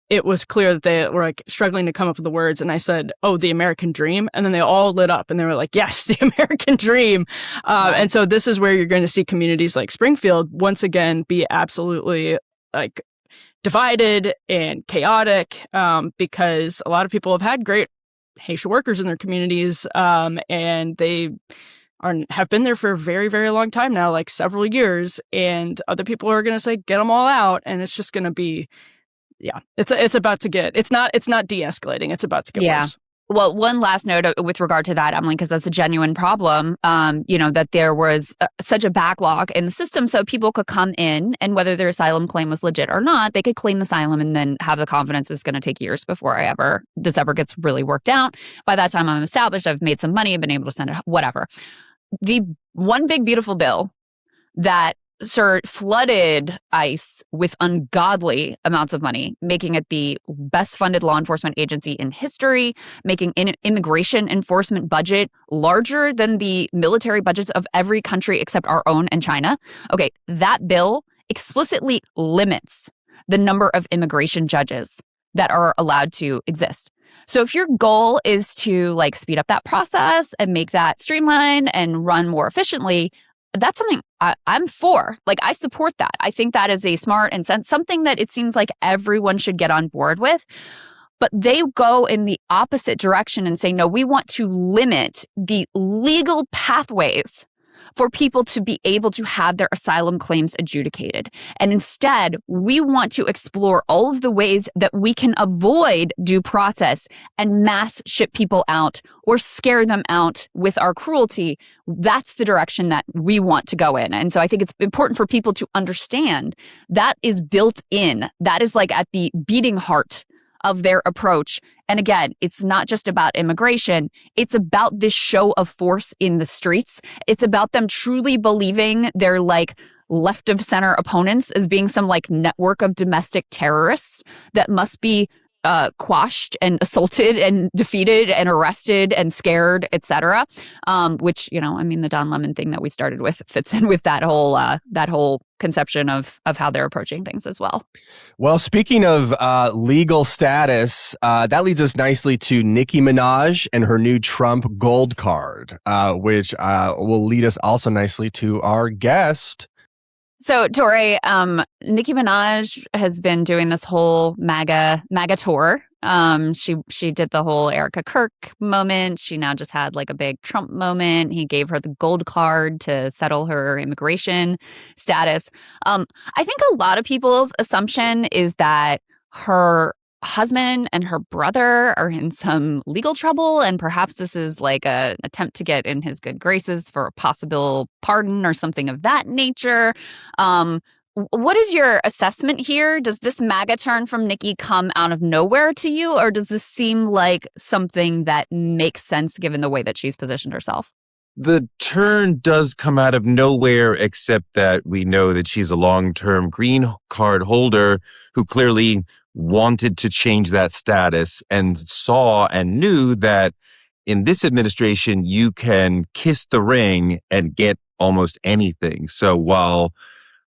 it was clear that they were like struggling to come up with the words. And I said, "Oh, the American dream." And then they all lit up and they were like, "Yes, the American dream." And so this is where you're going to see communities like Springfield once again be absolutely like divided and chaotic, because a lot of people have had great Haitian workers in their communities, and they have been there for a very, very long time now, like several years. And other people are going to say, "Get them all out," and it's just going to be. Yeah, it's about to get. It's not de-escalating. It's about to get worse. Well, one last note with regard to that, Emily, because that's a genuine problem, that there was such a backlog in the system. So people could come in and whether their asylum claim was legit or not, they could claim asylum and then have the confidence it's going to take years before this ever gets really worked out. By that time, I'm established. I've made some money. I've been able to send it, whatever. The one big, beautiful bill that flooded ICE with ungodly amounts of money, making it the best funded law enforcement agency in history, making immigration enforcement budget larger than the military budgets of every country except our own and China. Okay, that bill explicitly limits the number of immigration judges that are allowed to exist. So if your goal is to speed up that process and make that streamlined and run more efficiently, that's something I'm for. I support that. I think that is a smart and something that it seems like everyone should get on board with. But they go in the opposite direction and say, no, we want to limit the legal pathways for people to be able to have their asylum claims adjudicated. And instead, we want to explore all of the ways that we can avoid due process and mass ship people out or scare them out with our cruelty. That's the direction that we want to go in. And so I think it's important for people to understand that is built in. That is at the beating heart of their approach. And again, it's not just about immigration. It's about this show of force in the streets. It's about them truly believing their left of center opponents as being some network of domestic terrorists that must be quashed and assaulted and defeated and arrested and scared, etc. Which, the Don Lemon thing that we started with fits in with that whole conception of how they're approaching things as well. Well, speaking of legal status, that leads us nicely to Nicki Minaj and her new Trump gold card, which will lead us also nicely to our guest. So, Touré, Nicki Minaj has been doing this whole MAGA tour. She did the whole Erica Kirk moment. She now just had a big Trump moment. He gave her the gold card to settle her immigration status. I think a lot of people's assumption is that her husband and her brother are in some legal trouble, and perhaps this is a attempt to get in his good graces for a possible pardon or something of that nature. What is your assessment here? Does this MAGA turn from Nicki come out of nowhere to you, or does this seem like something that makes sense given the way that she's positioned herself? The turn does come out of nowhere, except that we know that she's a long-term green card holder who clearly wanted to change that status and saw and knew that in this administration, you can kiss the ring and get almost anything. So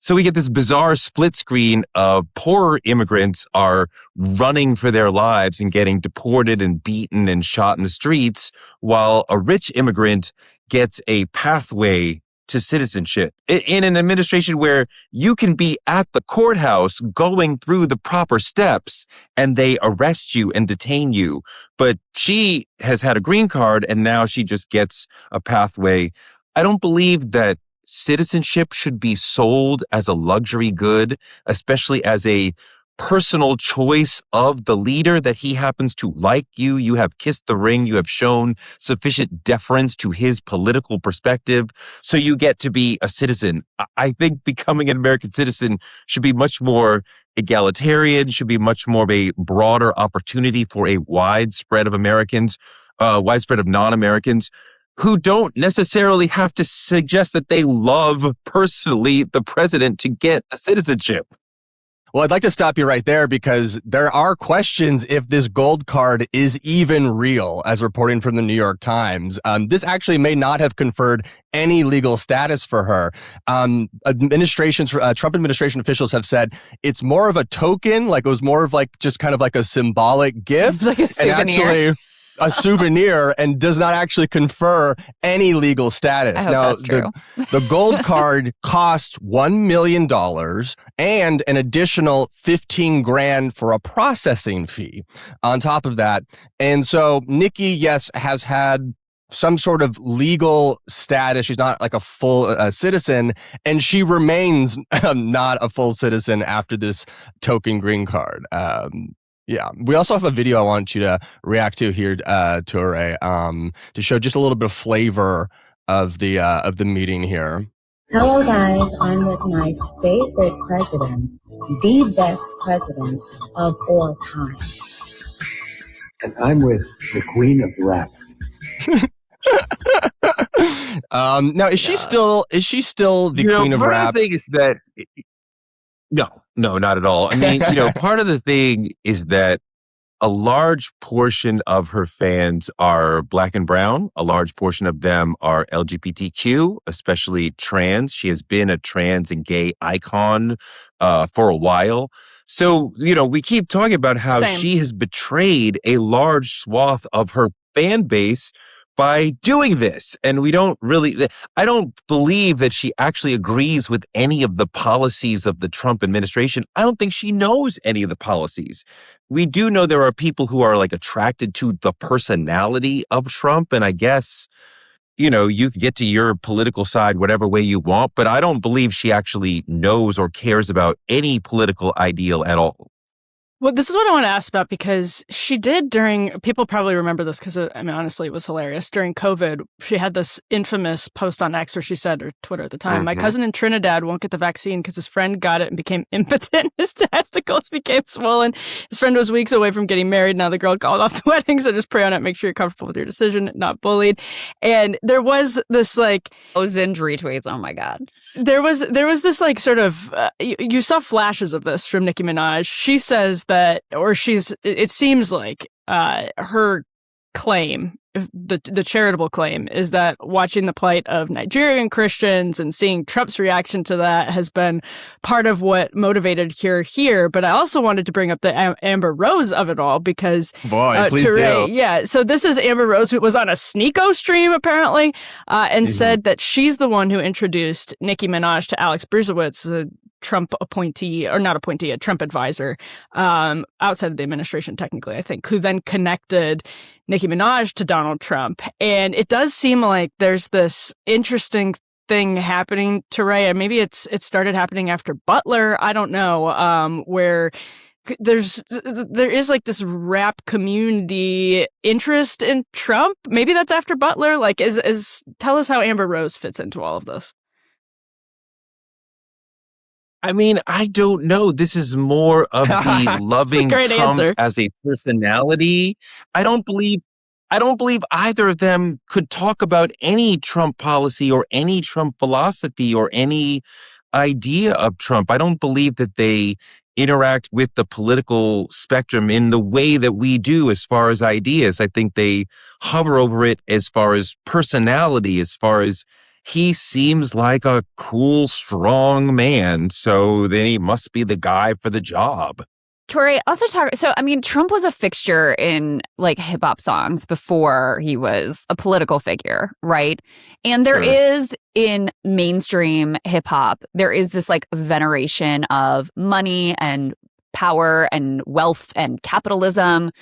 we get this bizarre split screen of poor immigrants are running for their lives and getting deported and beaten and shot in the streets, while a rich immigrant gets a pathway to citizenship in an administration where you can be at the courthouse going through the proper steps and they arrest you and detain you. But she has had a green card and now she just gets a pathway. I don't believe that citizenship should be sold as a luxury good, especially as a personal choice of the leader that he happens to like you. You have kissed the ring. You have shown sufficient deference to his political perspective. So you get to be a citizen. I think becoming an American citizen should be much more egalitarian, should be much more of a broader opportunity for a widespread of Americans, widespread of non-Americans who don't necessarily have to suggest that they love personally the president to get a citizenship. Well, I'd like to stop you right there because there are questions if this gold card is even real, as reporting from the New York Times. This actually may not have conferred any legal status for her. Trump administration officials have said it's more of a token, it was more of just kind of a symbolic gift. Like a souvenir. And actually a souvenir and does not actually confer any legal status. I hope now, that's true. the gold card costs $1 million and an additional $15,000 for a processing fee on top of that. And so Nicki, yes, has had some sort of legal status. She's not a full citizen, and she remains not a full citizen after this token green card. Yeah. We also have a video I want you to react to here, Toure, to show just a little bit of flavor of the meeting here. Hello guys, I'm with my favorite president, the best president of all time. And I'm with the queen of rap. Now is she still the queen of part rap? Of the thing is that no, not at all. I mean, part of the thing is that a large portion of her fans are Black and brown. A large portion of them are LGBTQ, especially trans. She has been a trans and gay icon for a while. So, we keep talking about how she has betrayed a large swath of her fan base by doing this. And I don't believe that she actually agrees with any of the policies of the Trump administration. I don't think she knows any of the policies. We do know there are people who are attracted to the personality of Trump. And I guess, you can get to your political side whatever way you want, but I don't believe she actually knows or cares about any political ideal at all. Well, this is what I want to ask about because she did people probably remember this because, honestly, it was hilarious. During COVID, she had this infamous post on X where she said, or Twitter at the time, my cousin in Trinidad won't get the vaccine because his friend got it and became impotent. His testicles became swollen. His friend was weeks away from getting married. Now the girl called off the wedding. So just pray on it. Make sure you're comfortable with your decision, not bullied. And there was this those injury tweets. Oh my God. There was this sort of you saw flashes of this from Nicki Minaj. She says that, or it seems like her claim, the charitable claim, is that watching the plight of Nigerian Christians and seeing Trump's reaction to that has been part of what motivated her here. But I also wanted to bring up the Amber Rose of it all because please Touré, do. yeah. So this is Amber Rose, who was on a Sneeko stream apparently, and said that she's the one who introduced Nicki Minaj to Alex Bruzewicz, a Trump appointee, or not appointee, a Trump advisor, outside of the administration, technically, I think, who then connected Nicki Minaj to Donald Trump. And it does seem like there's this interesting thing happening, Touré, and maybe it started happening after Butler, I don't know, where there is this rap community interest in Trump. Maybe that's after Butler. Tell us how Amber Rose fits into all of this. I don't know. This is more of the loving Trump answer. As a personality. I don't believe either of them could talk about any Trump policy or any Trump philosophy or any idea of Trump. I don't believe that they interact with the political spectrum in the way that we do as far as ideas. I think they hover over it as far as personality, as far as he seems like a cool, strong man, so then he must be the guy for the job. Touré, also Trump was a fixture in hip hop songs before he was a political figure, right? And there is in mainstream hip hop, there is this veneration of money and power and wealth and capitalism.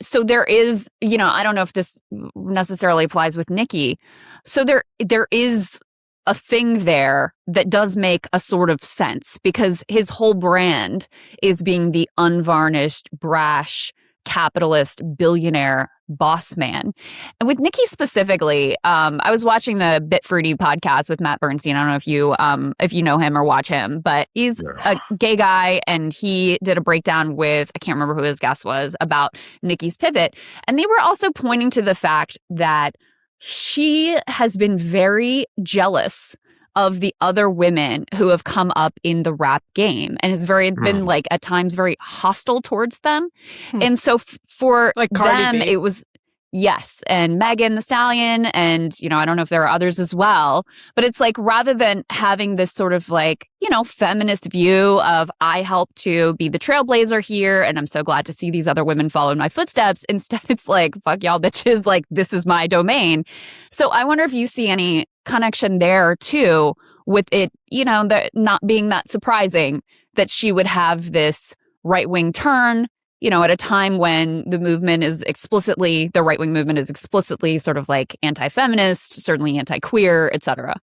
So there is, I don't know if this necessarily applies with Nicki. So there is a thing there that does make a sort of sense because his whole brand is being the unvarnished, brash, capitalist, billionaire boss man. And with Nicki specifically, I was watching the Bit Fruity podcast with Matt Bernstein. I don't know if you know him or watch him, but he's a gay guy and he did a breakdown with, I can't remember who his guest was, about Nicki's pivot. And they were also pointing to the fact that she has been very jealous of the other women who have come up in the rap game and has been at times very hostile towards them. And so for them, it was, yes. And Megan Thee Stallion. And, I don't know if there are others as well, but it's rather than having this sort of feminist view of I help to be the trailblazer here. And I'm so glad to see these other women follow in my footsteps. Instead, it's fuck y'all bitches. This is my domain. So I wonder if you see any connection there too with it, not being that surprising that she would have this right-wing turn, at a time when the movement is explicitly, the right-wing movement is explicitly sort of anti-feminist, certainly anti-queer, etc.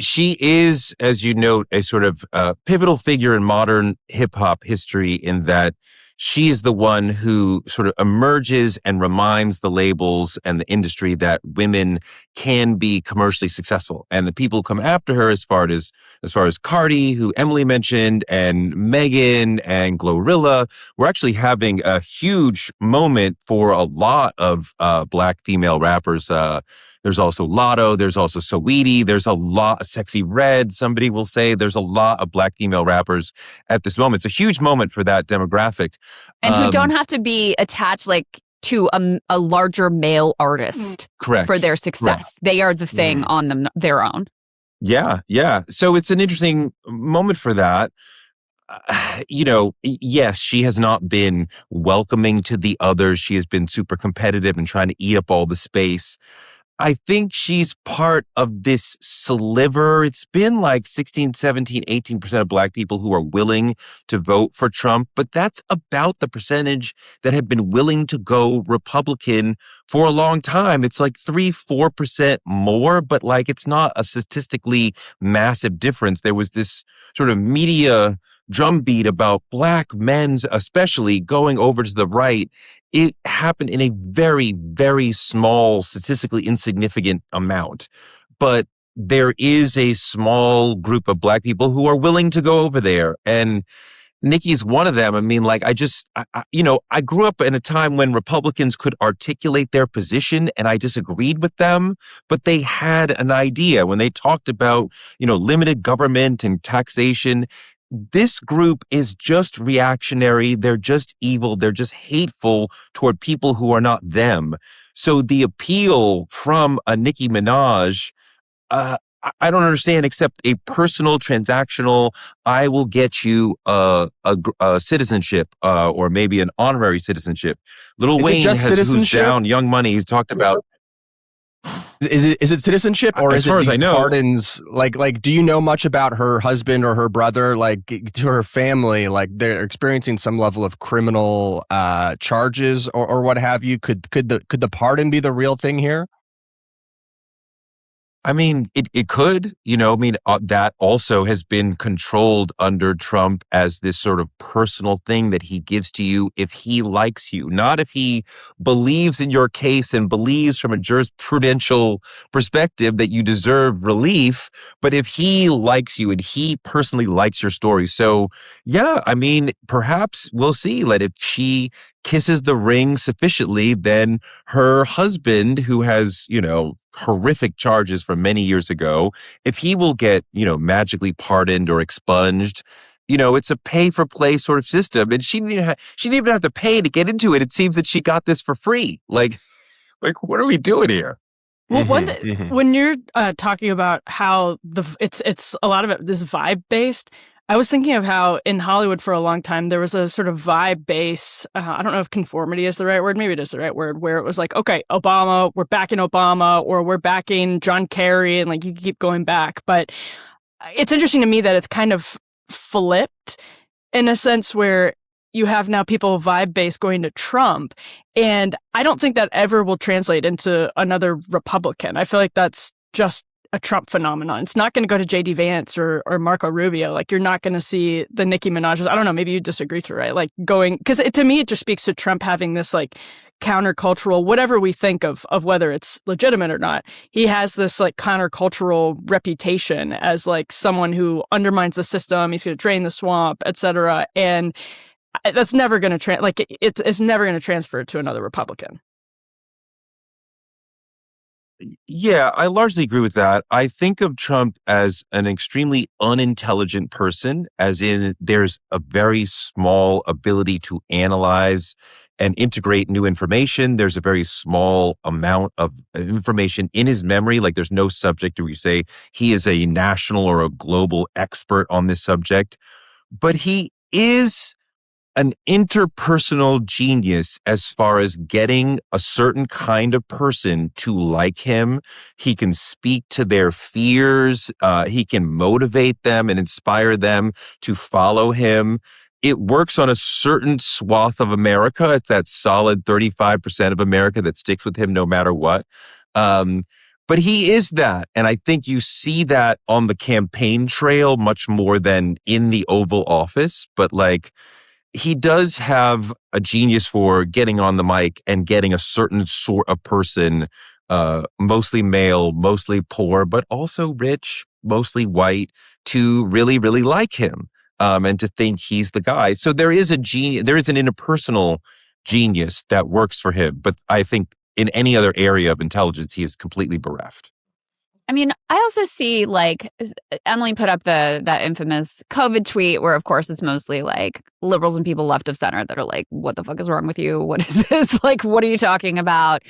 She is, as you note, a sort of pivotal figure in modern hip-hop history in that she is the one who sort of emerges and reminds the labels and the industry that women can be commercially successful. And the people who come after her, as far as Cardi, who Emily mentioned, and Megan and Glorilla, we're actually having a huge moment for a lot of Black female rappers. There's also Lotto, there's also Saweetie, there's a lot, Sexy Red, somebody will say. There's a lot of Black female rappers at this moment. It's a huge moment for that demographic. And who don't have to be attached to a larger male artist correct. For their success. Correct. They are the thing on their own. Yeah, yeah. So it's an interesting moment for that. Yes, she has not been welcoming to the others. She has been super competitive and trying to eat up all the space. I think she's part of this sliver. It's been like 16, 17, 18% of Black people who are willing to vote for Trump, but that's about the percentage that have been willing to go Republican for a long time. It's like 3-4% more, but it's not a statistically massive difference. There was this sort of media drumbeat about Black men, especially, going over to the right. It happened in a very, very small, statistically insignificant amount. But there is a small group of Black people who are willing to go over there. And Nikki's one of them. I mean, I grew up in a time when Republicans could articulate their position, and I disagreed with them, but they had an idea when they talked about, limited government and taxation. This group is just reactionary. They're just evil. They're just hateful toward people who are not them. So the appeal from a Nicki Minaj, I don't understand, except a personal, transactional, I will get you a citizenship or maybe an honorary citizenship. Lil Wayne who's down, Young Money, he's talked about. Is it citizenship, or as is it far as I know, pardons? Do you know much about her husband or her brother? To her family, they're experiencing some level of criminal charges or what have you. Could the pardon be the real thing here? I mean, it could, that also has been controlled under Trump as this sort of personal thing that he gives to you if he likes you, not if he believes in your case and believes from a jurisprudential perspective that you deserve relief, but if he likes you and he personally likes your story. So, yeah, I mean, perhaps we'll see that if she kisses the ring sufficiently, then her husband, who has, horrific charges from many years ago, if he will get, magically pardoned or expunged, it's a pay for play sort of system. And she didn't even have to pay to get into it. It seems that she got this for free. Like what are we doing here? Well, when you're talking about how it's a lot of it, this vibe based, I was thinking of how in Hollywood for a long time, there was a sort of vibe base. I don't know if conformity is the right word. Maybe it is the right word, where it was like, okay, Obama, we're backing Obama, or we're backing John Kerry, and you can keep going back. But it's interesting to me that it's kind of flipped in a sense where you have now people vibe base going to Trump. And I don't think that ever will translate into another Republican. I feel like that's just a Trump phenomenon. It's not going to go to J.D. Vance or Marco Rubio. You're not going to see the Nicki Minaj. I don't know, maybe you disagree, Touré, going, because to me, it just speaks to Trump having this countercultural, whatever we think of whether it's legitimate or not. He has this countercultural reputation as someone who undermines the system. He's going to drain the swamp, etc. And that's never going to it's never going to transfer to another Republican. Yeah, I largely agree with that. I think of Trump as an extremely unintelligent person, as in there's a very small ability to analyze and integrate new information. There's a very small amount of information in his memory. There's no subject where you say he is a national or a global expert on this subject. But he is an interpersonal genius as far as getting a certain kind of person to like him. He can speak to their fears. He can motivate them and inspire them to follow him. It works on a certain swath of America. It's that solid 35% of America that sticks with him no matter what. But he is that. And I think you see that on the campaign trail much more than in the Oval Office. But he does have a genius for getting on the mic and getting a certain sort of person, mostly male, mostly poor, but also rich, mostly white, to really, really like him, and to think he's the guy. So there is an interpersonal genius that works for him. But I think in any other area of intelligence, he is completely bereft. I mean, I also see, like, Emily put up that infamous COVID tweet where, of course, it's mostly like liberals and people left of center that are like, what the fuck is wrong with you? What is this? Like, what are you talking about?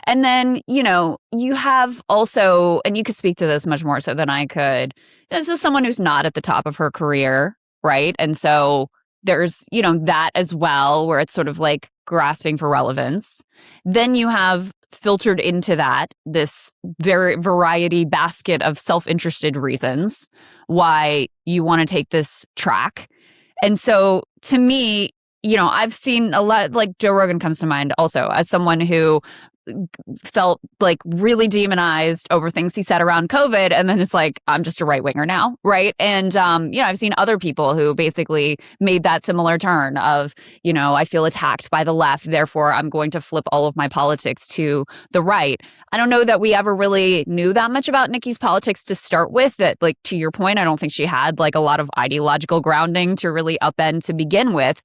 And then, you have also, and you could speak to this much more so than I could, this is someone who's not at the top of her career, right? And so there's, that as well, where it's sort of like grasping for relevance. Then you have filtered into that this very variety basket of self-interested reasons why you want to take this track. And so to me, I've seen a lot, like Joe Rogan comes to mind also as someone who felt like really demonized over things he said around COVID. And then it's like, I'm just a right winger now. Right. And, I've seen other people who basically made that similar turn of, I feel attacked by the left. Therefore, I'm going to flip all of my politics to the right. I don't know that we ever really knew that much about Nikki's politics to start with. That, like, to your point, I don't think she had like a lot of ideological grounding to really upend to begin with.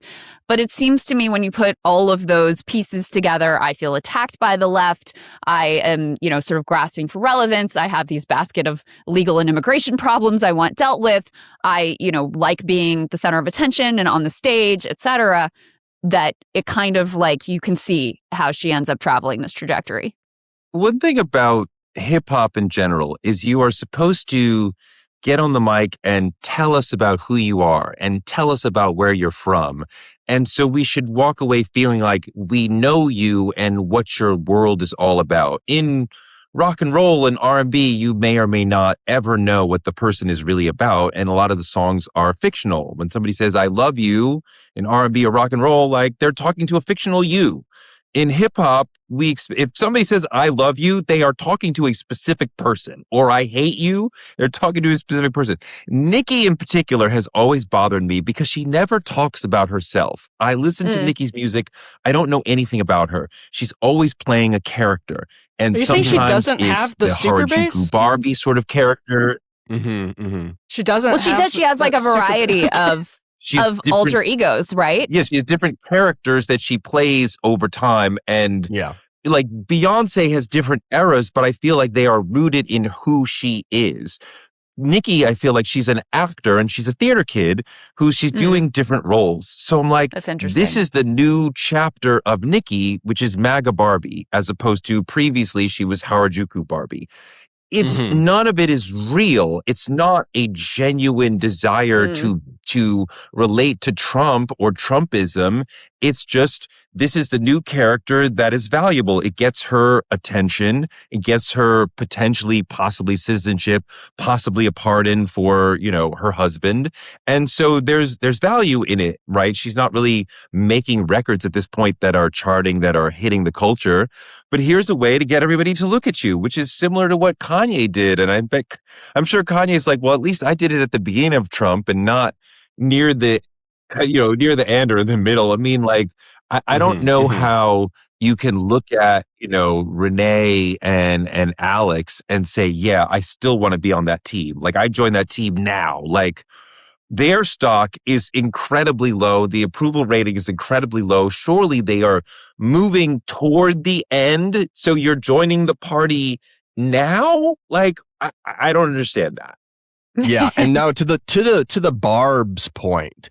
But it seems to me when you put all of those pieces together, I feel attacked by the left. I am, sort of grasping for relevance. I have these basket of legal and immigration problems I want dealt with. I, like being the center of attention and on the stage, et cetera, that it kind of like you can see how she ends up traveling this trajectory. One thing about hip hop in general is you are supposed to get on the mic and tell us about who you are and tell us about where you're from. And so we should walk away feeling like we know you and what your world is all about. In rock and roll and R&B, you may or may not ever know what the person is really about. And a lot of the songs are fictional. When somebody says, I love you in R&B or rock and roll, like they're talking to a fictional you. In hip hop, if somebody says, I love you, they are talking to a specific person. Or I hate you, they're talking to a specific person. Nicki in particular has always bothered me because she never talks about herself. I listen to Nicki's music. I don't know anything about her. She's always playing a character. And are you saying sometimes she doesn't have the super Harajuku bass? Barbie sort of character. She doesn't. Well, she does. She has like a variety of alter egos, right? Yes, she has different characters that she plays over time. And like Beyonce has different eras, but I feel like they are rooted in who she is. Nicki, I feel like she's an actor and she's a theater kid she's doing different roles. So I'm like, that's interesting. This is the new chapter of Nicki, which is MAGA Barbie, as opposed to previously she was Harajuku Barbie. It's none of it is real. It's not a genuine desire to relate to Trump or Trumpism. It's just, this is the new character that is valuable. It gets her attention. It gets her possibly citizenship, possibly a pardon for, her husband. And so there's value in it, right? She's not really making records at this point that are charting, that are hitting the culture. But here's a way to get everybody to look at you, which is similar to what Kanye did. And I'm sure Kanye's like, well, at least I did it at the beginning of Trump and not near the end or in the middle. I mean, like, I don't know how you can look at, Renee and Alex and say, yeah, I still want to be on that team. Like, I joined that team now. Like, their stock is incredibly low. The approval rating is incredibly low. Surely they are moving toward the end. So you're joining the party now? Like, I don't understand that. Yeah, and now to the Barb's point,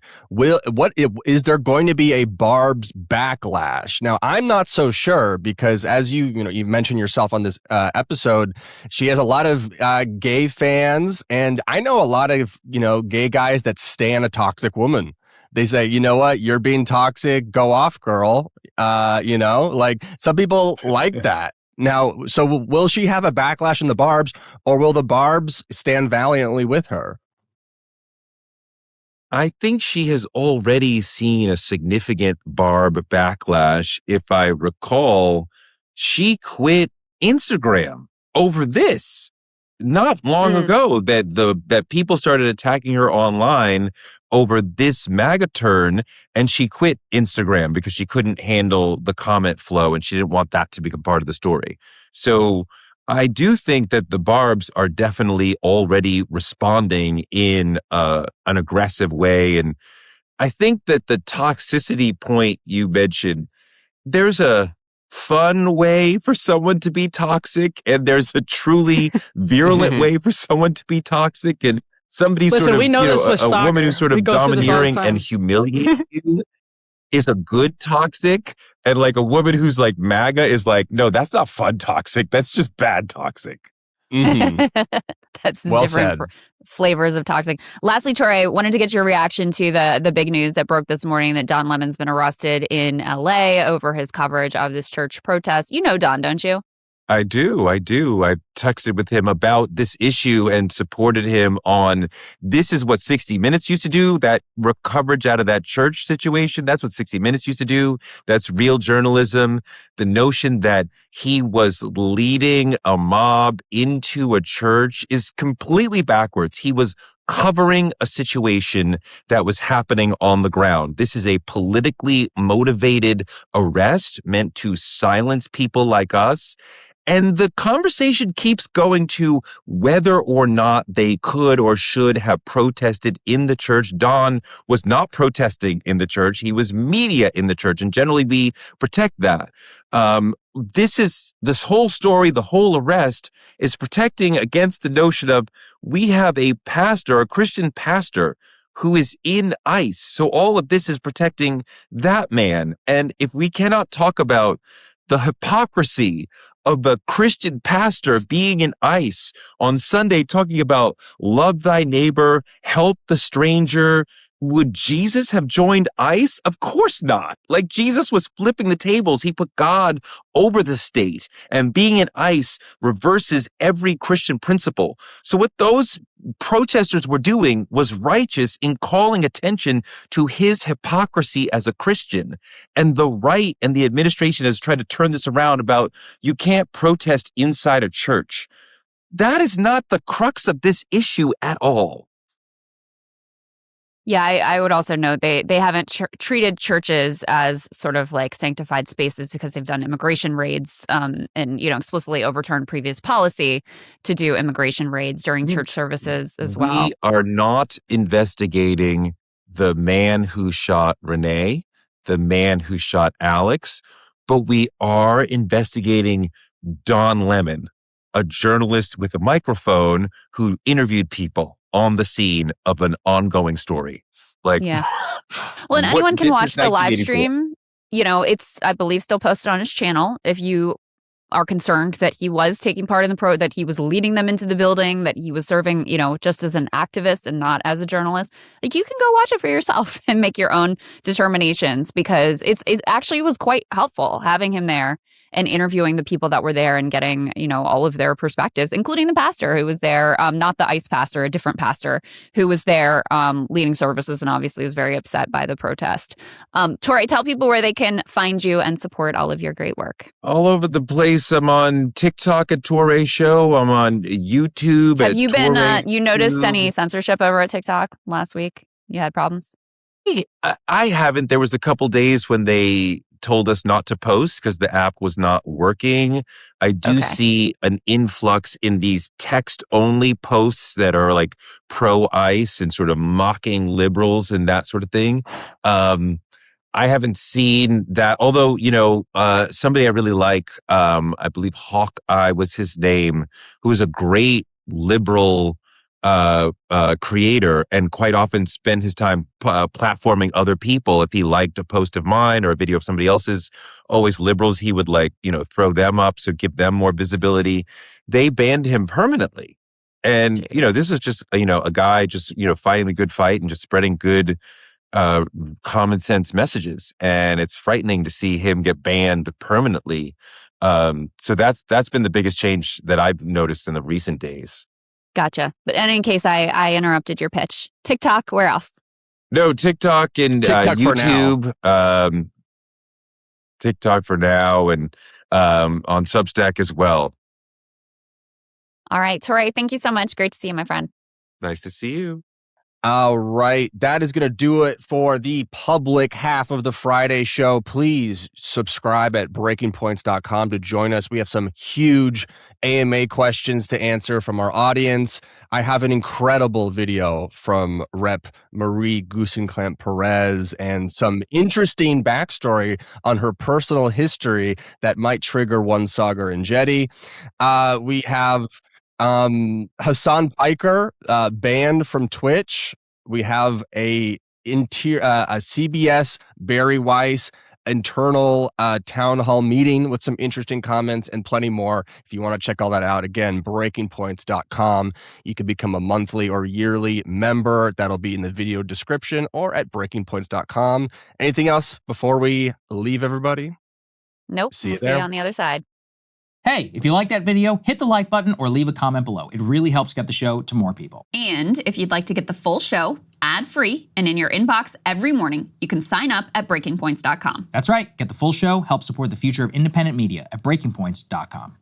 is there going to be a Barb's backlash? Now, I'm not so sure because, as you mentioned yourself on this episode, she has a lot of gay fans, and I know a lot of gay guys that stan a toxic woman. They say, you know what, you're being toxic, go off, girl. Like some people like that. Now, so will she have a backlash in the Barbs, or will the Barbs stand valiantly with her? I think she has already seen a significant Barb backlash. If I recall, she quit Instagram over this. not long ago that people started attacking her online over this MAGA turn, and she quit Instagram because she couldn't handle the comment flow and she didn't want that to become part of the story. So I do think that the Barbs are definitely already responding in an aggressive way. And I think that the toxicity point you mentioned, there's a fun way for someone to be toxic, and there's a truly virulent way for someone to be toxic. And somebody we know this with a soccer. woman who's sort We of go through this all the domineering time. and humiliating you is a good toxic. And like a woman who's like MAGA is like, no, that's not fun toxic. That's just bad toxic. That's Well different said. flavors of toxic. Lastly, Touré, wanted to get your reaction to the big news that broke this morning that Don Lemon's been arrested in LA over his coverage of this church protest. You know Don, don't you? I do. I texted with him about this issue and supported him on this is what 60 Minutes used to do, that coverage out of that church situation. That's what 60 Minutes used to do. That's real journalism. The notion that he was leading a mob into a church is completely backwards. He was covering a situation that was happening on the ground. This is a politically motivated arrest meant to silence people like us. And the conversation keeps going to whether or not they could or should have protested in the church. Don was not protesting in the church. He was media in the church. And generally we protect that. This whole story, the whole arrest is protecting against the notion of we have a pastor, a Christian pastor, who is in ICE. So all of this is protecting that man. And if we cannot talk about the hypocrisy of a Christian pastor being in ICE on Sunday talking about love thy neighbor, help the stranger. Would Jesus have joined ICE? Of course not. Like Jesus was flipping the tables. He put God over the state, and being in ICE reverses every Christian principle. So what those protesters were doing was righteous in calling attention to his hypocrisy as a Christian. And the right and the administration has tried to turn this around about you can't protest inside a church. That is not the crux of this issue at all. Yeah, I would also note they haven't treated churches as sort of like sanctified spaces because they've done immigration raids and, explicitly overturned previous policy to do immigration raids during church services as well. We are not investigating the man who shot Renee, the man who shot Alex, but we are investigating Don Lemon, a journalist with a microphone who interviewed people on the scene of an ongoing story. Yeah. Well, and anyone can watch the live stream. It's, I believe, still posted on his channel. If you are concerned that he was taking part in that he was leading them into the building, that he was serving, just as an activist and not as a journalist, like you can go watch it for yourself and make your own determinations, because it actually was quite helpful having him there and interviewing the people that were there and getting, all of their perspectives, including the pastor who was there, not the ICE pastor, a different pastor who was there leading services and obviously was very upset by the protest. Touré, tell people where they can find you and support all of your great work. All over the place. I'm on TikTok at Touré Show. I'm on YouTube Have at you been, Touré you noticed Show. any censorship over at TikTok last week? You had problems? I haven't. There was a couple days when they told us not to post because the app was not working. I do see an influx in these text-only posts that are like pro-ICE and sort of mocking liberals and that sort of thing. I haven't seen that, although, somebody I really like, I believe Hawkeye was his name, who is a great liberal creator and quite often spend his time platforming other people. If he liked a post of mine or a video of somebody else's, always liberals, he would throw them up, so give them more visibility. They banned him permanently. And, this is just, a guy just, fighting the good fight and just spreading good common sense messages. And it's frightening to see him get banned permanently. So that's been the biggest change that I've noticed in the recent days. Gotcha. But in any case, I interrupted your pitch. TikTok, where else? No, TikTok and TikTok YouTube. TikTok for now, and on Substack as well. All right, Touré, thank you so much. Great to see you, my friend. Nice to see you. All right. That is going to do it for the public half of the Friday show. Please subscribe at breakingpoints.com to join us. We have some huge AMA questions to answer from our audience. I have an incredible video from Rep. Marie Goosenclamp Perez and some interesting backstory on her personal history that might trigger one Sagar and Jetty. We have Hassan Piker banned from Twitch. We have a CBS Barry Weiss internal town hall meeting with some interesting comments and plenty more. If you want to check all that out, again, breakingpoints.com. You can become a monthly or yearly member. That'll be in the video description or at breakingpoints.com. Anything else before we leave, everybody? Nope. See you See you there. on the other side. Hey, if you like that video, hit the like button or leave a comment below. It really helps get the show to more people. And if you'd like to get the full show ad-free and in your inbox every morning, you can sign up at breakingpoints.com. That's right. Get the full show, help support the future of independent media at breakingpoints.com.